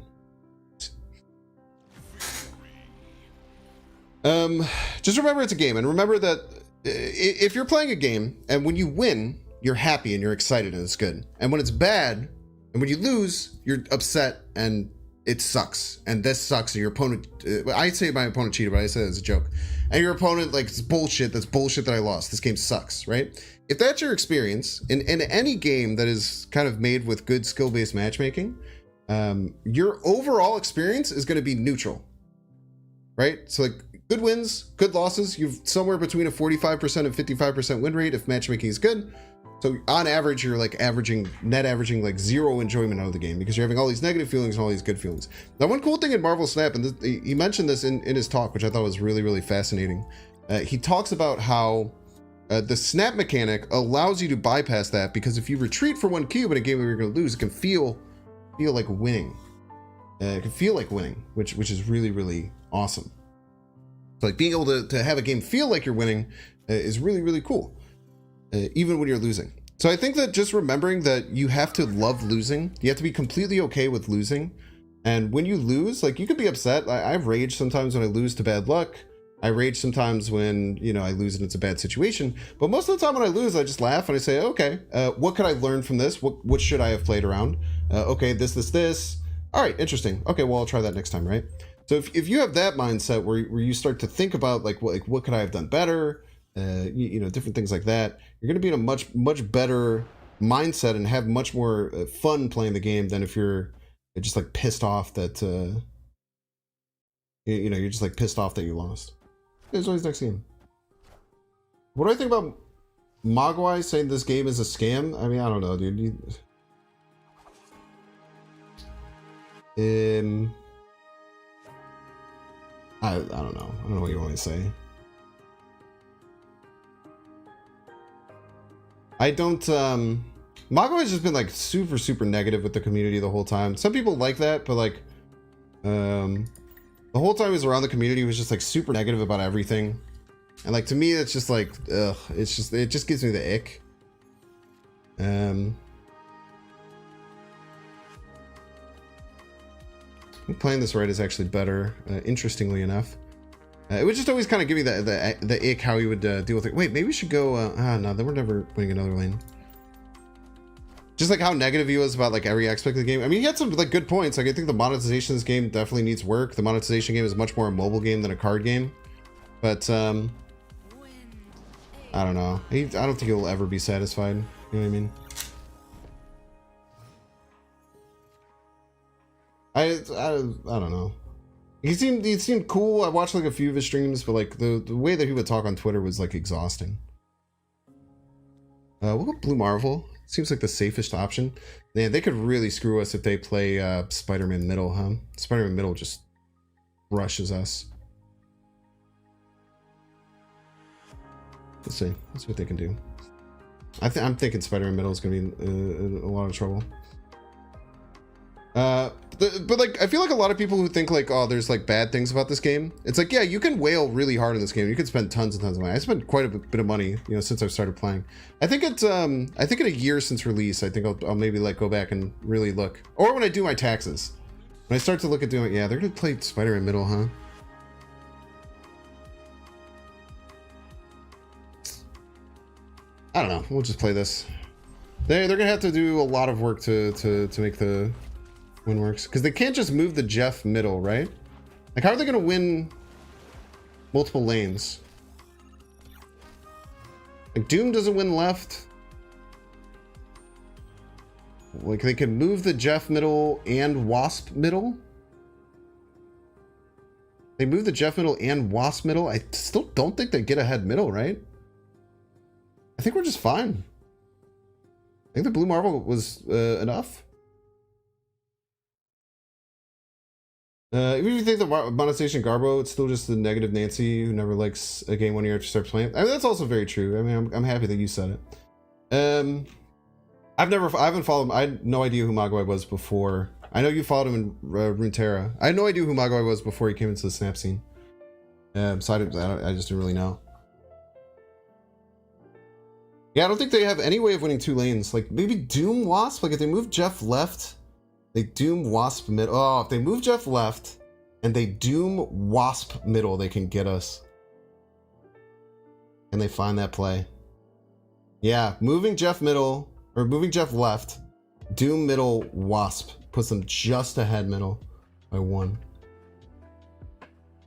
Just remember it's a game, and remember that if you're playing a game and when you win, you're happy and you're excited and it's good. And when it's bad and when you lose, you're upset and it sucks. And this sucks. And your opponent, I say my opponent cheated, but I say it as a joke. And your opponent, like, it's bullshit. That's bullshit that I lost. This game sucks, right? If that's your experience in any game that is kind of made with good skill-based matchmaking, your overall experience is going to be neutral, right? So like good wins, good losses, you've somewhere between a 45% and 55% win rate if matchmaking is good. So on average, you're like net averaging like 0 enjoyment out of the game because you're having all these negative feelings and all these good feelings. Now, one cool thing in Marvel Snap, and he mentioned this in his talk, which I thought was really, really fascinating. He talks about how the snap mechanic allows you to bypass that because if you retreat for 1 cube in a game where you're going to lose, it can feel like winning. It can feel like winning, which is really, really awesome. So like being able to have a game feel like you're winning is really, really cool. Even when you're losing. So I think that just remembering that you have to love losing, you have to be completely okay with losing. And when you lose, like you could be upset. I've raged sometimes when I lose to bad luck. I rage sometimes when, you know, I lose and it's a bad situation. But most of the time when I lose, I just laugh and I say, okay, what could I learn from this? What should I have played around? Okay, this. All right, interesting. Okay, well, I'll try that next time, right? So if you have that mindset where you start to think about like what could I have done better? You know, different things like that, you're going to be in a much better mindset and have much more fun playing the game than if you're just like pissed off that you know, you're just like pissed off that you lost. There's always next game. What do I think about Mogwai saying this game is a scam? I mean, I don't know, dude. I don't know. I don't know what you want to say. I don't, Mago has just been like super negative with the community the whole time. Some people like that, but like, the whole time he was around the community, he was just like super negative about everything. And like, to me, it's just like, ugh, it just gives me the ick. I think playing this right is actually better, interestingly enough. It would just always kind of give me the ick how he would deal with it. Wait, maybe we should go. No, then we're never winning another lane. Just like how negative he was about like every aspect of the game. I mean, he had some like good points. Like I think the monetization of this game definitely needs work. The monetization game is much more a mobile game than a card game. But I don't know. I don't think he'll ever be satisfied. You know what I mean? I don't know. He seemed cool. I watched like a few of his streams, but like the way that he would talk on Twitter was like exhausting. We'll go Blue Marvel. Seems like the safest option. Man, they could really screw us if they play Spider-Man Middle, huh? Spider-Man Middle just rushes us. Let's see. Let's see what they can do. I'm thinking Spider-Man Middle is going to be in a lot of trouble. But like I feel like a lot of people who think like, oh, there's like bad things about this game, it's like, yeah, you can wail really hard in this game. You can spend tons and tons of money. I spent quite a bit of money, you know, since I've started playing. I think in a year since release, I think I'll maybe like go back and really look, or when I do my taxes, when I start to look at doing it. Yeah, they're gonna play Spider-Man Middle, huh? I don't know, we'll just play this. They're gonna have to do a lot of work to make the Win works. Because they can't just move the Jeff middle, right? Like, how are they going to win multiple lanes? Like, Doom doesn't win left. Like, they could move the Jeff middle and Wasp middle. They move the Jeff middle and Wasp middle. I still don't think they get ahead middle, right? I think we're just fine. I think the blue marble was enough. Even if you think the monetization Garbo, it's still just the negative Nancy who never likes a game 1 year after you start playing. I mean, that's also very true. I mean, I'm happy that you said it. I haven't followed him. I had no idea who Mogwai was before. I know you followed him in Runeterra. I had no idea who Mogwai was before he came into the Snap scene. So I just didn't really know. Yeah, I don't think they have any way of winning 2 lanes. Like, maybe Doom Wasp? Like, if they move Jeff left, they Doom Wasp mid. Oh, if they move Jeff left and they Doom Wasp middle, they can get us. Can they find that play? Yeah, moving Jeff middle, or moving Jeff left, Doom middle Wasp puts them just ahead middle by 1.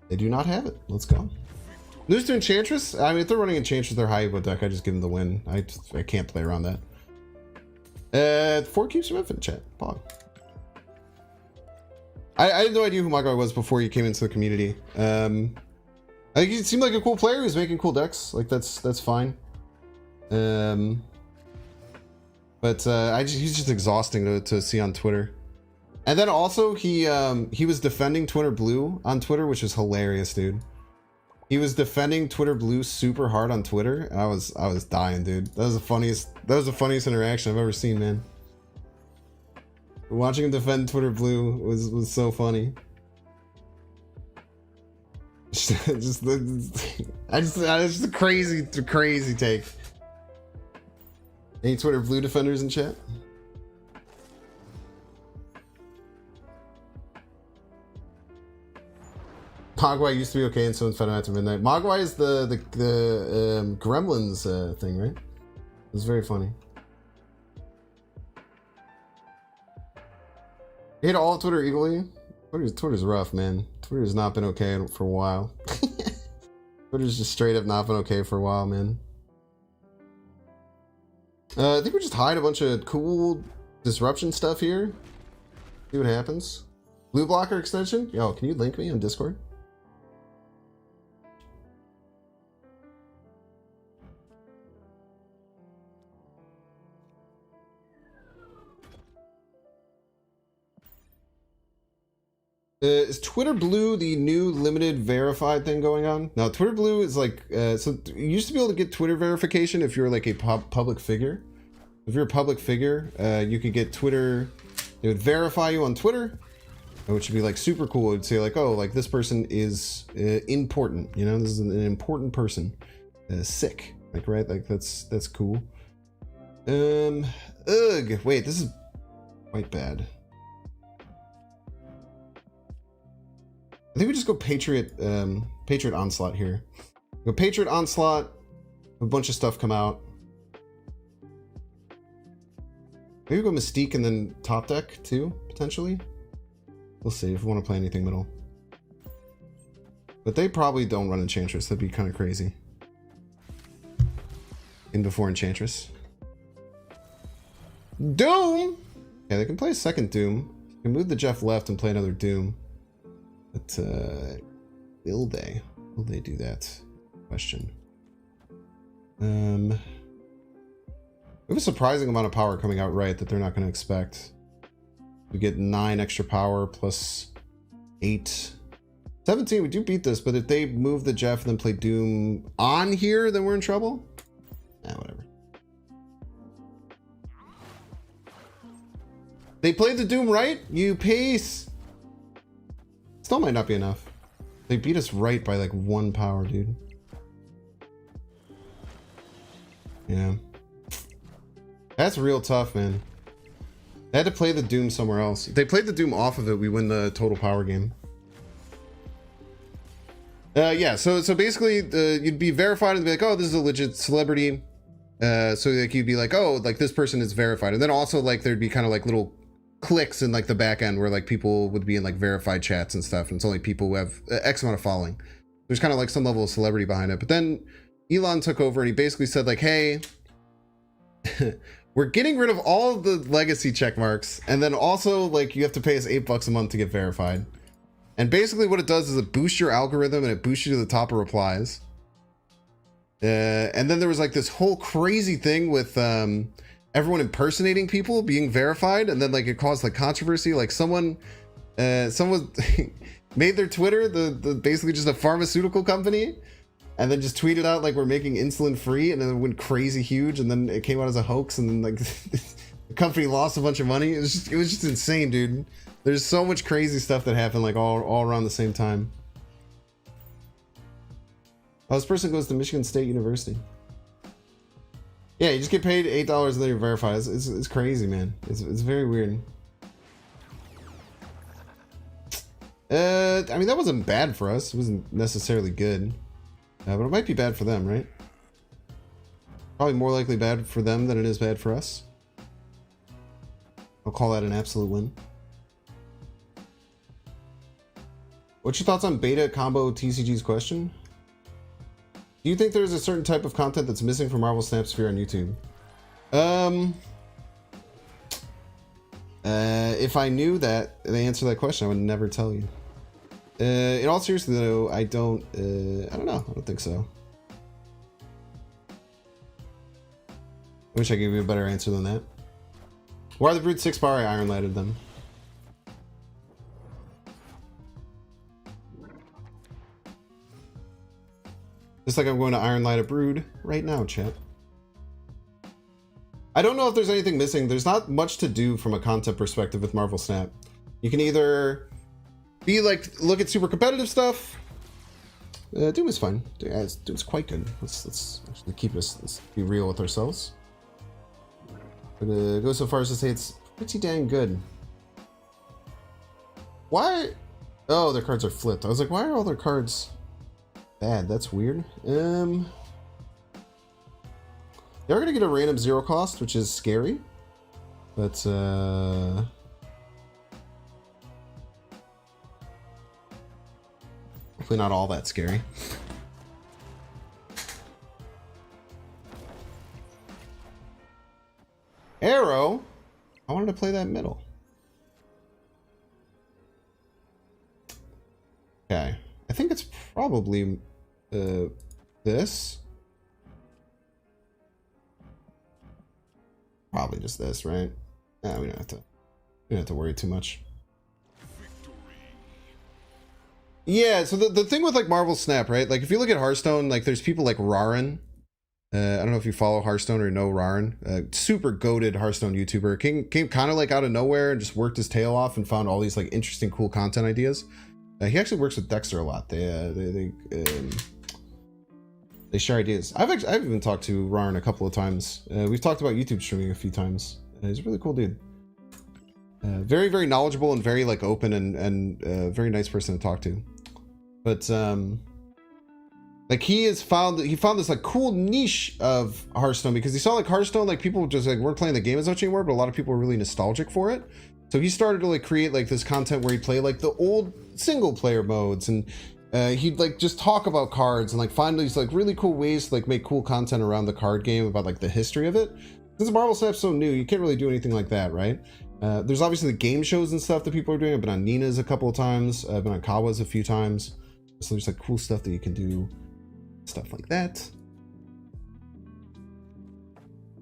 They do not have it. Let's go. Lose to Enchantress? I mean, if they're running Enchantress, their high Evo deck, I just give them the win. I can't play around that. 4 cubes from Infinite Chat. Pog. I had no idea who Mogwai was before he came into the community. I think he seemed like a cool player. He was making cool decks. Like, that's fine. But he's just exhausting to see on Twitter. And then also he was defending Twitter Blue on Twitter, which is hilarious, dude. He was defending Twitter Blue super hard on Twitter, and I was dying, dude. That was the funniest interaction I've ever seen, man. Watching him defend Twitter Blue was so funny. It's just a crazy take. Any Twitter Blue defenders in chat? Mogwai used to be okay, and so fed him after midnight. Mogwai is the Gremlins thing, right? It was very funny. You hate all of Twitter equally? Twitter's rough, man. Twitter's not been okay for a while. Twitter's just straight up not been okay for a while, man. I think we just hide a bunch of cool disruption stuff here. See what happens. Blue blocker extension? Yo, can you link me on Discord? Is Twitter Blue the new limited verified thing going on? No, Twitter Blue is like, so you used to be able to get Twitter verification if you're like a public figure. If you're a public figure, you could get Twitter, they would verify you on Twitter, which would be like super cool. It would say like, oh, like this person is important, you know, this is an important person. Sick, like, right? Like that's cool. Ugh, wait, this is quite bad. I think we just go Patriot Onslaught here. Go Patriot Onslaught, a bunch of stuff come out. Maybe go Mystique and then top deck too, potentially. We'll see if we want to play anything middle. But they probably don't run Enchantress. That'd be kind of crazy. In before Enchantress. Doom! Yeah, they can play a second Doom. They can move the Jeff left and play another Doom. But, will they? Will they do that? Question. We have a surprising amount of power coming out right that they're not going to expect. We get 9 extra power plus 8. 17, we do beat this, but if they move the Jeff and then play Doom on here, then we're in trouble? Whatever. They played the Doom right? You piece! Still might not be enough. They beat us right by like 1 power, dude. Yeah. That's real tough, man. They had to play the Doom somewhere else. If they played the Doom off of it, we win the total power game. Yeah, so basically you'd be verified and be like, oh, this is a legit celebrity. So like you'd be like, oh, like this person is verified. And then also like there'd be kind of like little clicks in like the back end where like people would be in like verified chats and stuff, and it's only people who have X amount of following. There's kind of like some level of celebrity behind it. But then Elon took over and he basically said like, hey, we're getting rid of all of the legacy check marks, and then also like you have to pay us $8 a month to get verified. And basically what it does is it boosts your algorithm and it boosts you to the top of replies. And then there was like this whole crazy thing with everyone impersonating people being verified, and then like it caused like controversy. Like someone made their Twitter the basically just a pharmaceutical company, and then just tweeted out like we're making insulin free, and then it went crazy huge, and then it came out as a hoax, and then like the company lost a bunch of money. It was just insane, dude. There's so much crazy stuff that happened like all around the same time. Oh, this person goes to Michigan State University. Yeah, you just get paid $8 and then you're verified. It's crazy, man. It's very weird. I mean, that wasn't bad for us. It wasn't necessarily good. But it might be bad for them, right? Probably more likely bad for them than it is bad for us. I'll call that an absolute win. What's your thoughts on beta combo TCG's question? Do you think there's a certain type of content that's missing from Marvel Snap Sphere on YouTube? If I knew the answer to that question, I would never tell you. In all seriousness, though, I don't know. I don't think so. I wish I gave you a better answer than that. Why are the Brute 6 bar? I iron lighted them. Just like I'm going to Iron Light a Brood right now, chat. I don't know if there's anything missing. There's not much to do from a content perspective with Marvel Snap. You can either be like, look at super competitive stuff. Doom is fine. Doom's quite good. Let's actually let's be real with ourselves. I'm gonna go so far as to say it's pretty dang good. Why? Oh, their cards are flipped. I was like, why are all their cards bad? That's weird. They are gonna get a random 0 cost, which is scary, but hopefully not all that scary. Arrow. I wanted to play that middle. Okay, I think it's probably this. Probably just this, right? We don't have to worry too much. Yeah, so the thing with like Marvel Snap, right? Like if you look at Hearthstone, like there's people like Rarin. I don't know if you follow Hearthstone or know Rarin. Super goated Hearthstone YouTuber. Came kind of like out of nowhere and just worked his tail off and found all these like interesting, cool content ideas. He actually works with Dexter a lot. They share ideas. I've even talked to Rarin a couple of times. We've talked about YouTube streaming a few times. He's a really cool dude. Very, very knowledgeable and very like open and very nice person to talk to. But like he found this like cool niche of Hearthstone, because he saw like Hearthstone, like people just like weren't playing the game as much anymore, but a lot of people were really nostalgic for it. So he started to like create like this content where he'd play like the old single player modes, and he'd like just talk about cards and like find these like really cool ways to like make cool content around the card game about like the history of it. Since Marvel Snap's so new, you can't really do anything like that, right? There's obviously the game shows and stuff that people are doing. I've been on Nina's a couple of times. I've been on Kawa's a few times. So there's like cool stuff that you can do, stuff like that.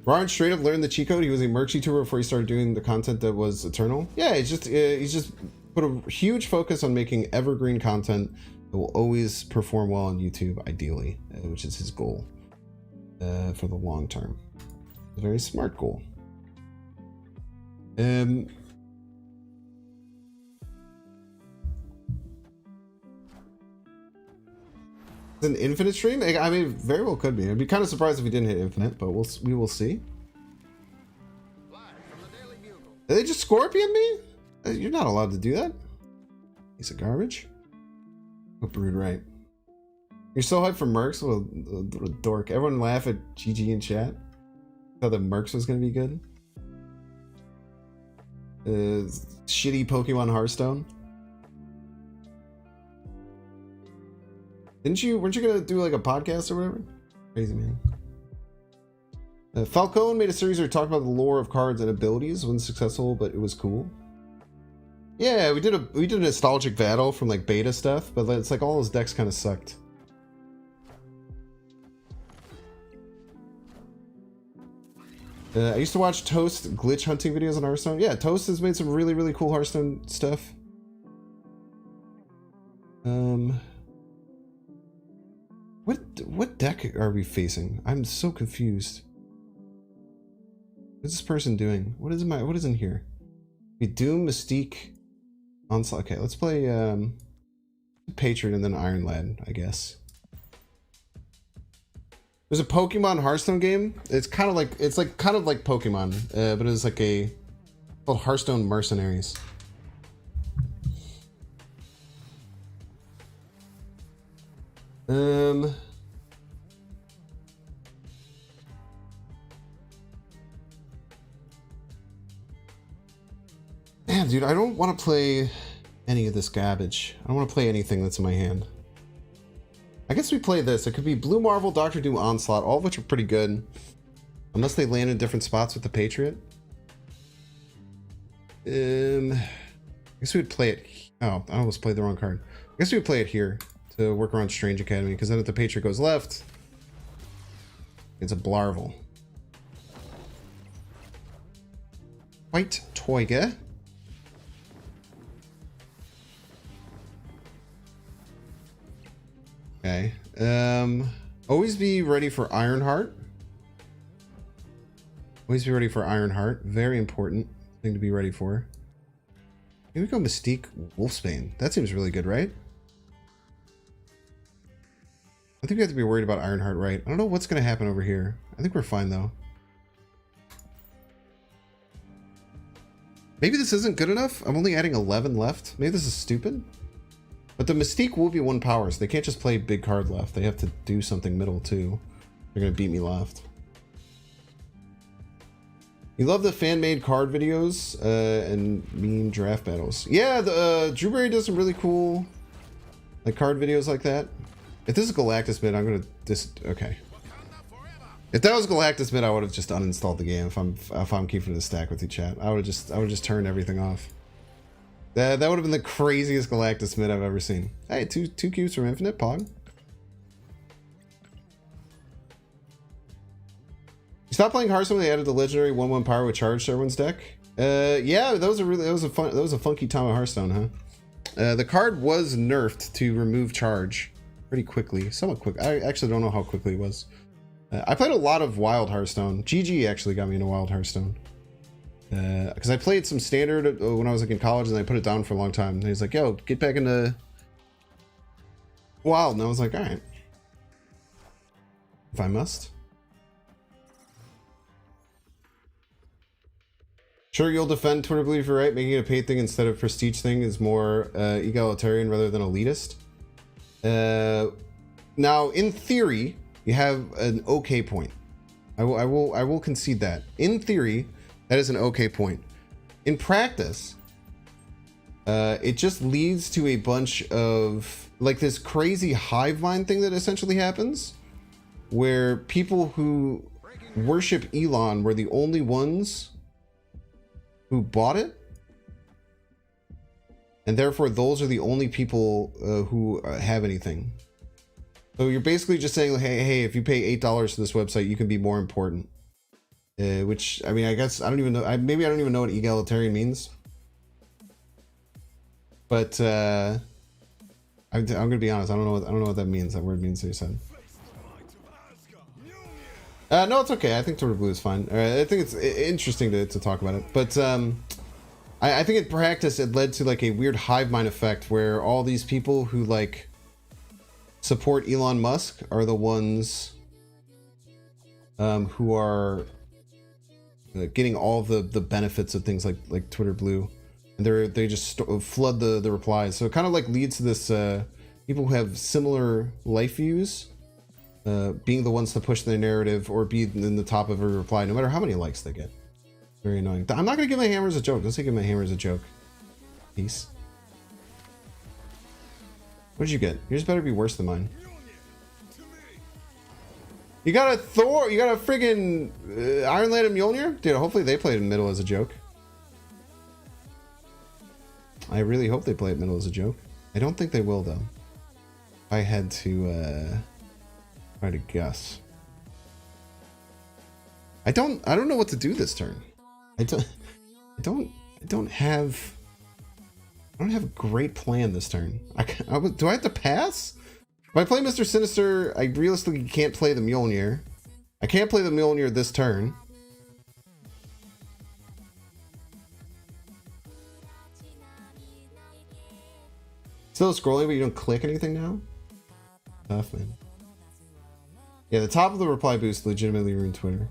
Ryan straight up learned the cheat code. He was a merch YouTuber before he started doing the content that was Eternal. Yeah, he's just put a huge focus on making evergreen content that will always perform well on YouTube, ideally, which is his goal for the long term. A very smart goal. An infinite stream? I mean, very well could be. I'd be kind of surprised if we didn't hit infinite, but we will see. Did they just scorpion me? You're not allowed to do that. Piece of garbage. Oh, Brood, right. You're so hyped for Mercs? What a dork. Everyone laugh at GG in chat. Thought the Mercs was going to be good. shitty Pokemon Hearthstone. Weren't you gonna do like a podcast or whatever? Crazy, man. Falcone made a series where he talked about the lore of cards and abilities. Wasn't successful, but it was cool. Yeah, we did a nostalgic battle from like beta stuff, but it's like all his decks kind of sucked. I used to watch Toast glitch hunting videos on Hearthstone. Yeah, Toast has made some really, really cool Hearthstone stuff. What deck are we facing? I'm so confused. What's this person doing? What is in here? We Doom, Mystique, Onslaught. Okay, let's play Patriot and then Iron Lad, I guess. There's a Pokemon Hearthstone game. It's kind of like Pokemon, but it's like called Hearthstone Mercenaries. Man, dude, I don't want to play any of this garbage. I don't want to play anything that's in my hand. I guess we play this. It could be Blue Marvel, Doctor Doom, Onslaught, all of which are pretty good. Unless they land in different spots with the Patriot. I guess we would play it. Oh, I almost played the wrong card. I guess we would play it here to work around Strange Academy, because then if the Patriot goes left, it's a Blarvel. White Toiga. Okay. Always be ready for Ironheart. Always be ready for Ironheart. Very important thing to be ready for. Here we go, Mystique Wolfsbane. That seems really good, right? I think we have to be worried about Ironheart, right? I don't know what's going to happen over here. I think we're fine, though. Maybe this isn't good enough? I'm only adding 11 left. Maybe this is stupid? But the Mystique will be 1 power, so they can't just play big card left. They have to do something middle, too. They're going to beat me left. You love the fan-made card videos and meme draft battles. Yeah, the Drewberry does some really cool like card videos like that. If this is Galactus Mid, I'm going to okay. If that was Galactus Mid, I would have just uninstalled the game if I'm keeping the stack with you, chat. I would just turn everything off. That would have been the craziest Galactus Mid I've ever seen. Hey, two cubes from Infinite, Pog. You stopped playing Hearthstone when they added the legendary 1/1 power with charge to everyone's deck. Yeah, that was a funky time of Hearthstone, huh? The card was nerfed to remove charge pretty quickly, somewhat quick. I actually don't know how quickly it was. I played a lot of Wild Hearthstone. GG actually got me into Wild Hearthstone. Because I played some standard when I was like in college, and I put it down for a long time. And he's like, "Yo, get back into Wild," and I was like, "All right, if I must." Sure, you'll defend Twitter Blue if you're right. Making it a paid thing instead of prestige thing is more egalitarian rather than elitist. Now, in theory, you have an okay point. I will concede that. In theory, that is an okay point. In practice, it just leads to a bunch of like this crazy hive mind thing that essentially happens, where people who worship Elon were the only ones who bought it, and therefore those are the only people who have anything. So you're basically just saying, hey, if you pay $8 to this website, you can be more important. Which, I mean, I guess I don't even know. Maybe I don't even know what egalitarian means. But I'm gonna be honest. I don't know what that means. That word means. That you said. No, it's okay. I think Twitter Blue is fine. I think it's interesting to talk about it. But I think in practice it led to like a weird hive mind effect where all these people who like support Elon Musk are the ones who are getting all the benefits of things like Twitter Blue, and they just flood the replies. So it kind of like leads to this people who have similar life views being the ones to push their narrative or be in the top of a reply, no matter how many likes they get. Very annoying. I'm not gonna give my hammers a joke. Don't say give my hammers a joke. Peace. What did you get? Yours better be worse than mine. You got a Thor. You got a friggin' Iron Lad and Mjolnir? Dude, hopefully they played in middle as a joke. I really hope they play it middle as a joke. I don't think they will, though. I had to try to guess. I don't know what to do this turn. I don't have a great plan this turn. Do I have to pass? If I play Mr. Sinister, I realistically can't play the Mjolnir. I can't play the Mjolnir this turn. Still scrolling, but you don't click anything now? Tough, man. Yeah, the top of the reply boost legitimately ruined Twitter.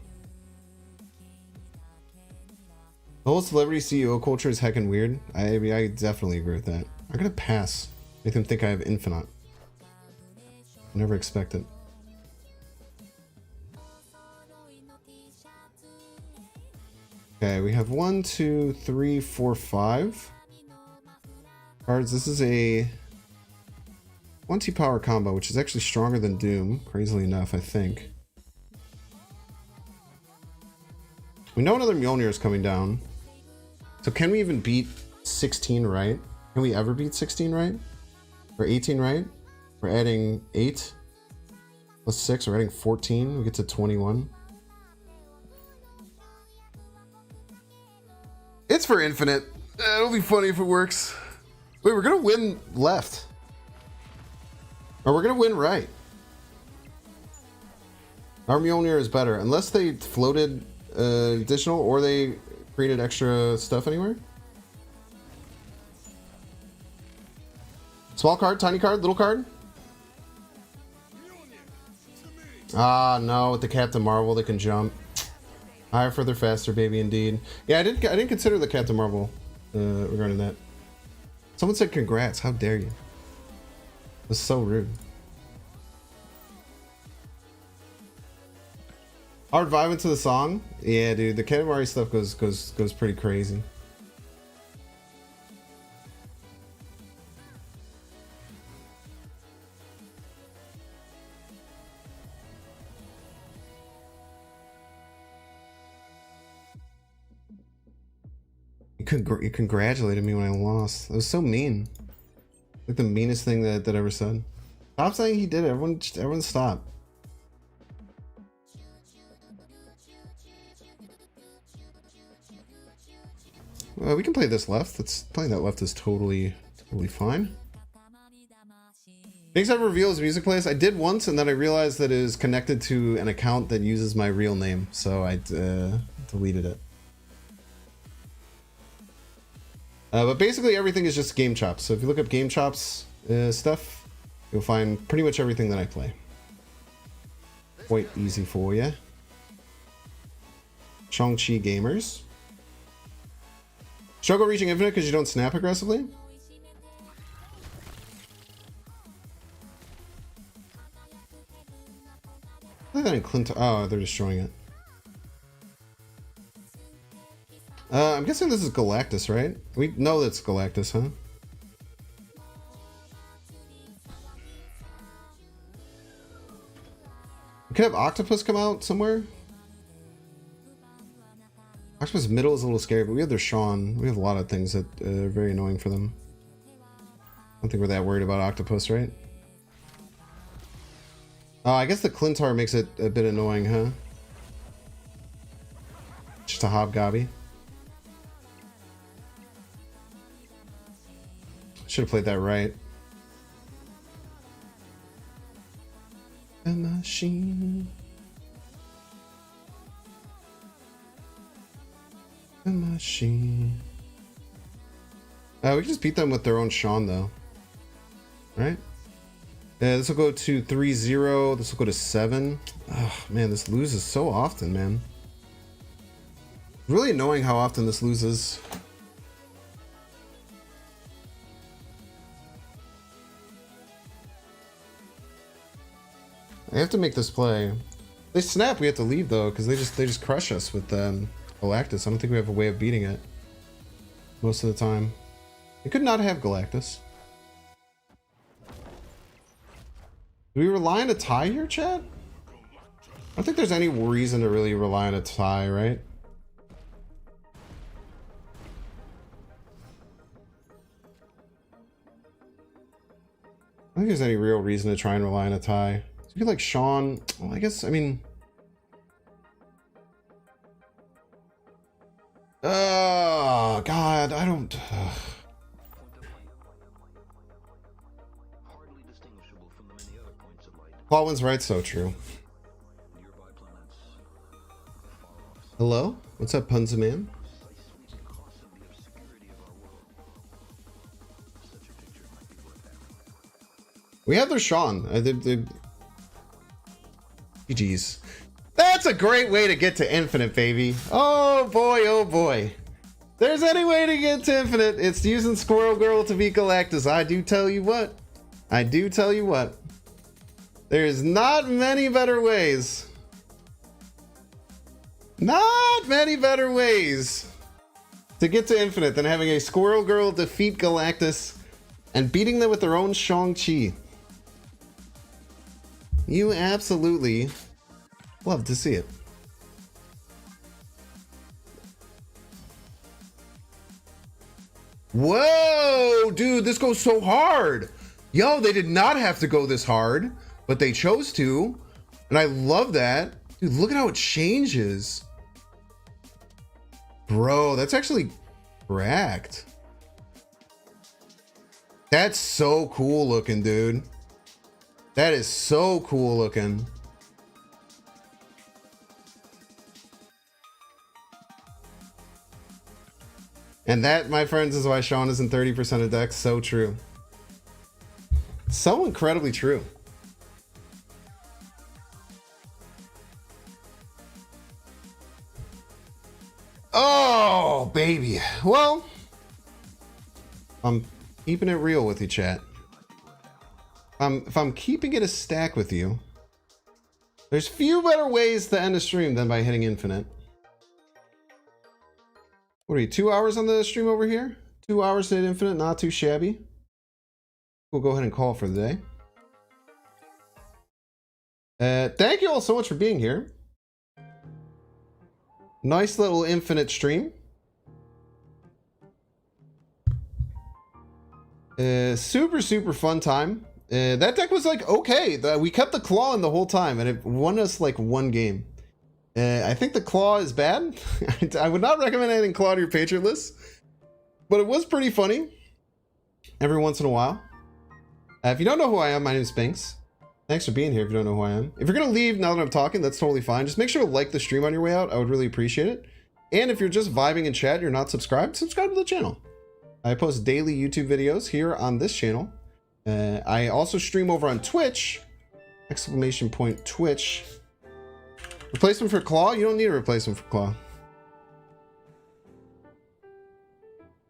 The whole celebrity CEO culture is heckin' weird. I definitely agree with that. I'm gonna pass. Make them think I have infinite. Never expect it. Okay, we have 1, 2, 3, 4, 5 cards. This is a 1T power combo, which is actually stronger than Doom, crazily enough, I think. We know another Mjolnir is coming down. So can we even beat 16 right? Can we ever beat 16 right? Or 18 right? We're adding 8 plus 6, we're adding 14, we get to 21. It's for infinite. It'll be funny if it works. Wait, we're gonna win left. Or we're gonna win right. Our Mjolnir is better. Unless they floated additional or they created extra stuff anywhere. Small card, tiny card, little card. Ah, no, with the Captain Marvel, they can jump. Higher, further, faster, baby, indeed. Yeah, I didn't consider the Captain Marvel regarding that. Someone said congrats. How dare you? That's so rude. Hard vibe into the song. Yeah, dude, the Katamari stuff goes pretty crazy. You congratulated me when I lost. That was so mean. Like the meanest thing that ever said. Stop saying he did it. Everyone stop. We can play this left. Playing that left is totally fine. Things I've revealed as music plays. I did once, and then I realized that it is connected to an account that uses my real name, so I deleted it. But basically everything is just Game Chops. So if you look up Game Chops stuff, you'll find pretty much everything that I play. Quite easy for you. Shang-Chi Gamers. Struggle reaching infinite because you don't snap aggressively? I think that in Clint. Oh, they're destroying it. I'm guessing this is Galactus, right? We know that's Galactus, huh? We could have Octopus come out somewhere. Octopus middle is a little scary, but we have their Sean. We have a lot of things that are very annoying for them. I don't think we're that worried about Octopus, right? Oh, I guess the Clintar makes it a bit annoying, huh? Just a Hobgobby. Should have played that right. A machine. A machine. We can just beat them with their own Sean, though. Right? Yeah, this will go to 3-0. This will go to 7. Oh, man, this loses so often, man. Really annoying how often this loses. I have to make this play. They snap, we have to leave though, because they just crush us with Galactus. I don't think we have a way of beating it most of the time. We could not have Galactus. Do we rely on a tie here, Chad? I don't think there's any reason to really rely on a tie, right? I don't think there's any real reason to try and rely on a tie. So you could like Sean. Well, I guess, I mean... Oh, God, I don't... Clawwin's right, so true. Hello? What's up, Punza Man? We have their Sean. GG's. That's a great way to get to infinite, baby. Oh boy, oh boy. There's any way to get to infinite, it's using Squirrel Girl to beat Galactus. I do tell you what. I do tell you what. There's not many better ways. Not many better ways to get to infinite than having a Squirrel Girl defeat Galactus and beating them with their own Shang-Chi. You absolutely love to see it. Whoa, dude, this goes so hard. Yo, they did not have to go this hard, but they chose to. And I love that. Dude, look at how it changes. Bro, that's actually cracked. That's so cool looking, dude. That is so cool looking. And that, my friends, is why Sean is in 30% of decks. So true. So incredibly true. Oh, baby. Well, I'm keeping it real with you, chat. If I'm keeping it a stack with you, there's few better ways to end a stream than by hitting infinite. What are you, 2 hours on the stream over here? 2 hours to hit infinite, not too shabby. We'll go ahead and call for the day. Thank you all so much for being here. Nice little infinite stream. Super fun time. That deck was like okay. We kept the claw in the whole time, and it won us like one game. I think the claw is bad. I would not recommend adding claw to your Patriot list, but it was pretty funny every once in a while. If you don't know who I am, my name is Spinks. Thanks for being here. If you don't know who I am, if you're gonna leave now that I'm talking, that's totally fine. Just make sure to like the stream on your way out. I would really appreciate it. And if you're just vibing in chat, you're not subscribed, subscribe to the channel. I post daily YouTube videos here on this channel. I also stream over on Twitch. Exclamation point Twitch. Replacement for Claw? You don't need a replacement for Claw.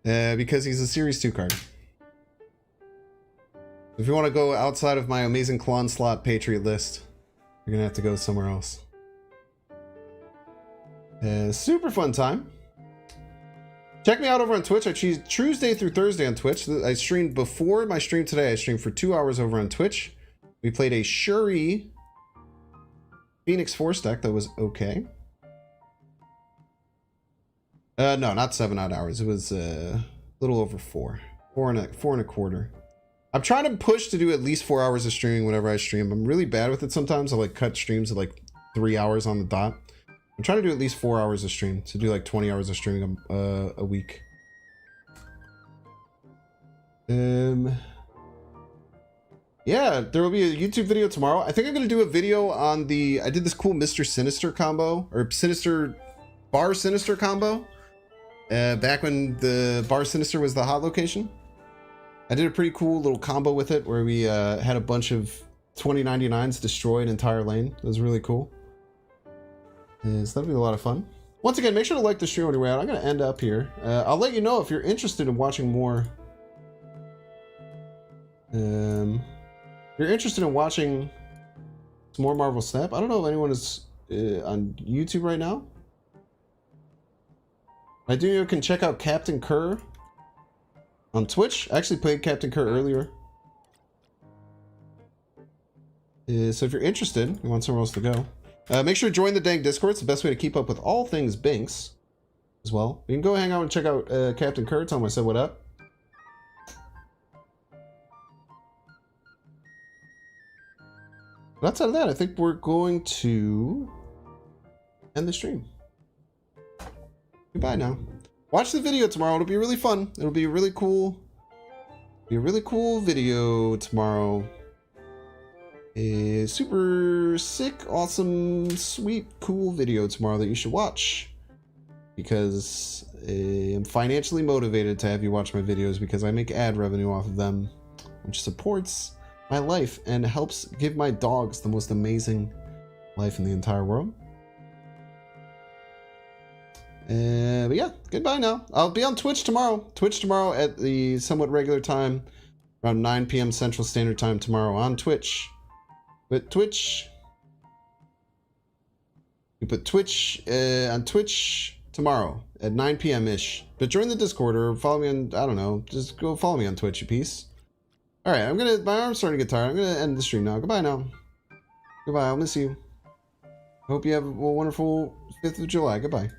Because he's a Series 2 card. If you want to go outside of my amazing Claw slot Patriot list, you're going to have to go somewhere else. Super fun time. Check me out over on Twitch. I choose Tuesday through Thursday on Twitch. I streamed before my stream today. I streamed for 2 hours over on Twitch. We played a Shuri Phoenix Force deck that was okay. No, not 7 odd hours. It was a little over 4. 4 and a quarter. I'm trying to push to do at least 4 hours of streaming whenever I stream. I'm really bad with it sometimes. I like cut streams at like 3 hours on the dot. I'm trying to do at least 4 hours of stream, to do like 20 hours of streaming a week. Yeah, there will be a YouTube video tomorrow. I think I'm going to do a video on the... I did this cool Mr. Sinister combo, or Sinister... Bar Sinister combo. Back when the Bar Sinister was the hot location. I did a pretty cool little combo with it, where we had a bunch of 2099s destroy an entire lane. It was really cool. So that'll be a lot of fun. Once again, make sure to like the stream on your way out. I'm going to end up here. I'll let you know if you're interested in watching more... if you're interested in watching some more Marvel Snap, I don't know if anyone is on YouTube right now. I do you can check out Captain Kerr on Twitch. I actually played Captain Kerr earlier. So if you're interested, you want somewhere else to go, make sure to join the dang Discord. It's the best way to keep up with all things Binks as well. You can go hang out and check out Captain Kerr. Tell him I said what up. But outside of that, I think we're going to end the stream. Goodbye now. Watch the video tomorrow. It'll be really fun. It'll be really cool. Be a really cool video tomorrow. A super sick, awesome, sweet, cool video tomorrow that you should watch. Because I'm financially motivated to have you watch my videos because I make ad revenue off of them, which supports my life and helps give my dogs the most amazing life in the entire world. But yeah, goodbye now. I'll be on Twitch tomorrow. Twitch tomorrow at the somewhat regular time, around 9 p.m. Central Standard Time tomorrow on Twitch. But Twitch, you put Twitch on Twitch tomorrow at 9 p.m. ish. But join the Discord or follow me on, I don't know, just go follow me on Twitch, you piece. Alright, my arm's starting to get tired. I'm gonna end the stream now. Goodbye now. Goodbye, I'll miss you. Hope you have a wonderful 5th of July. Goodbye.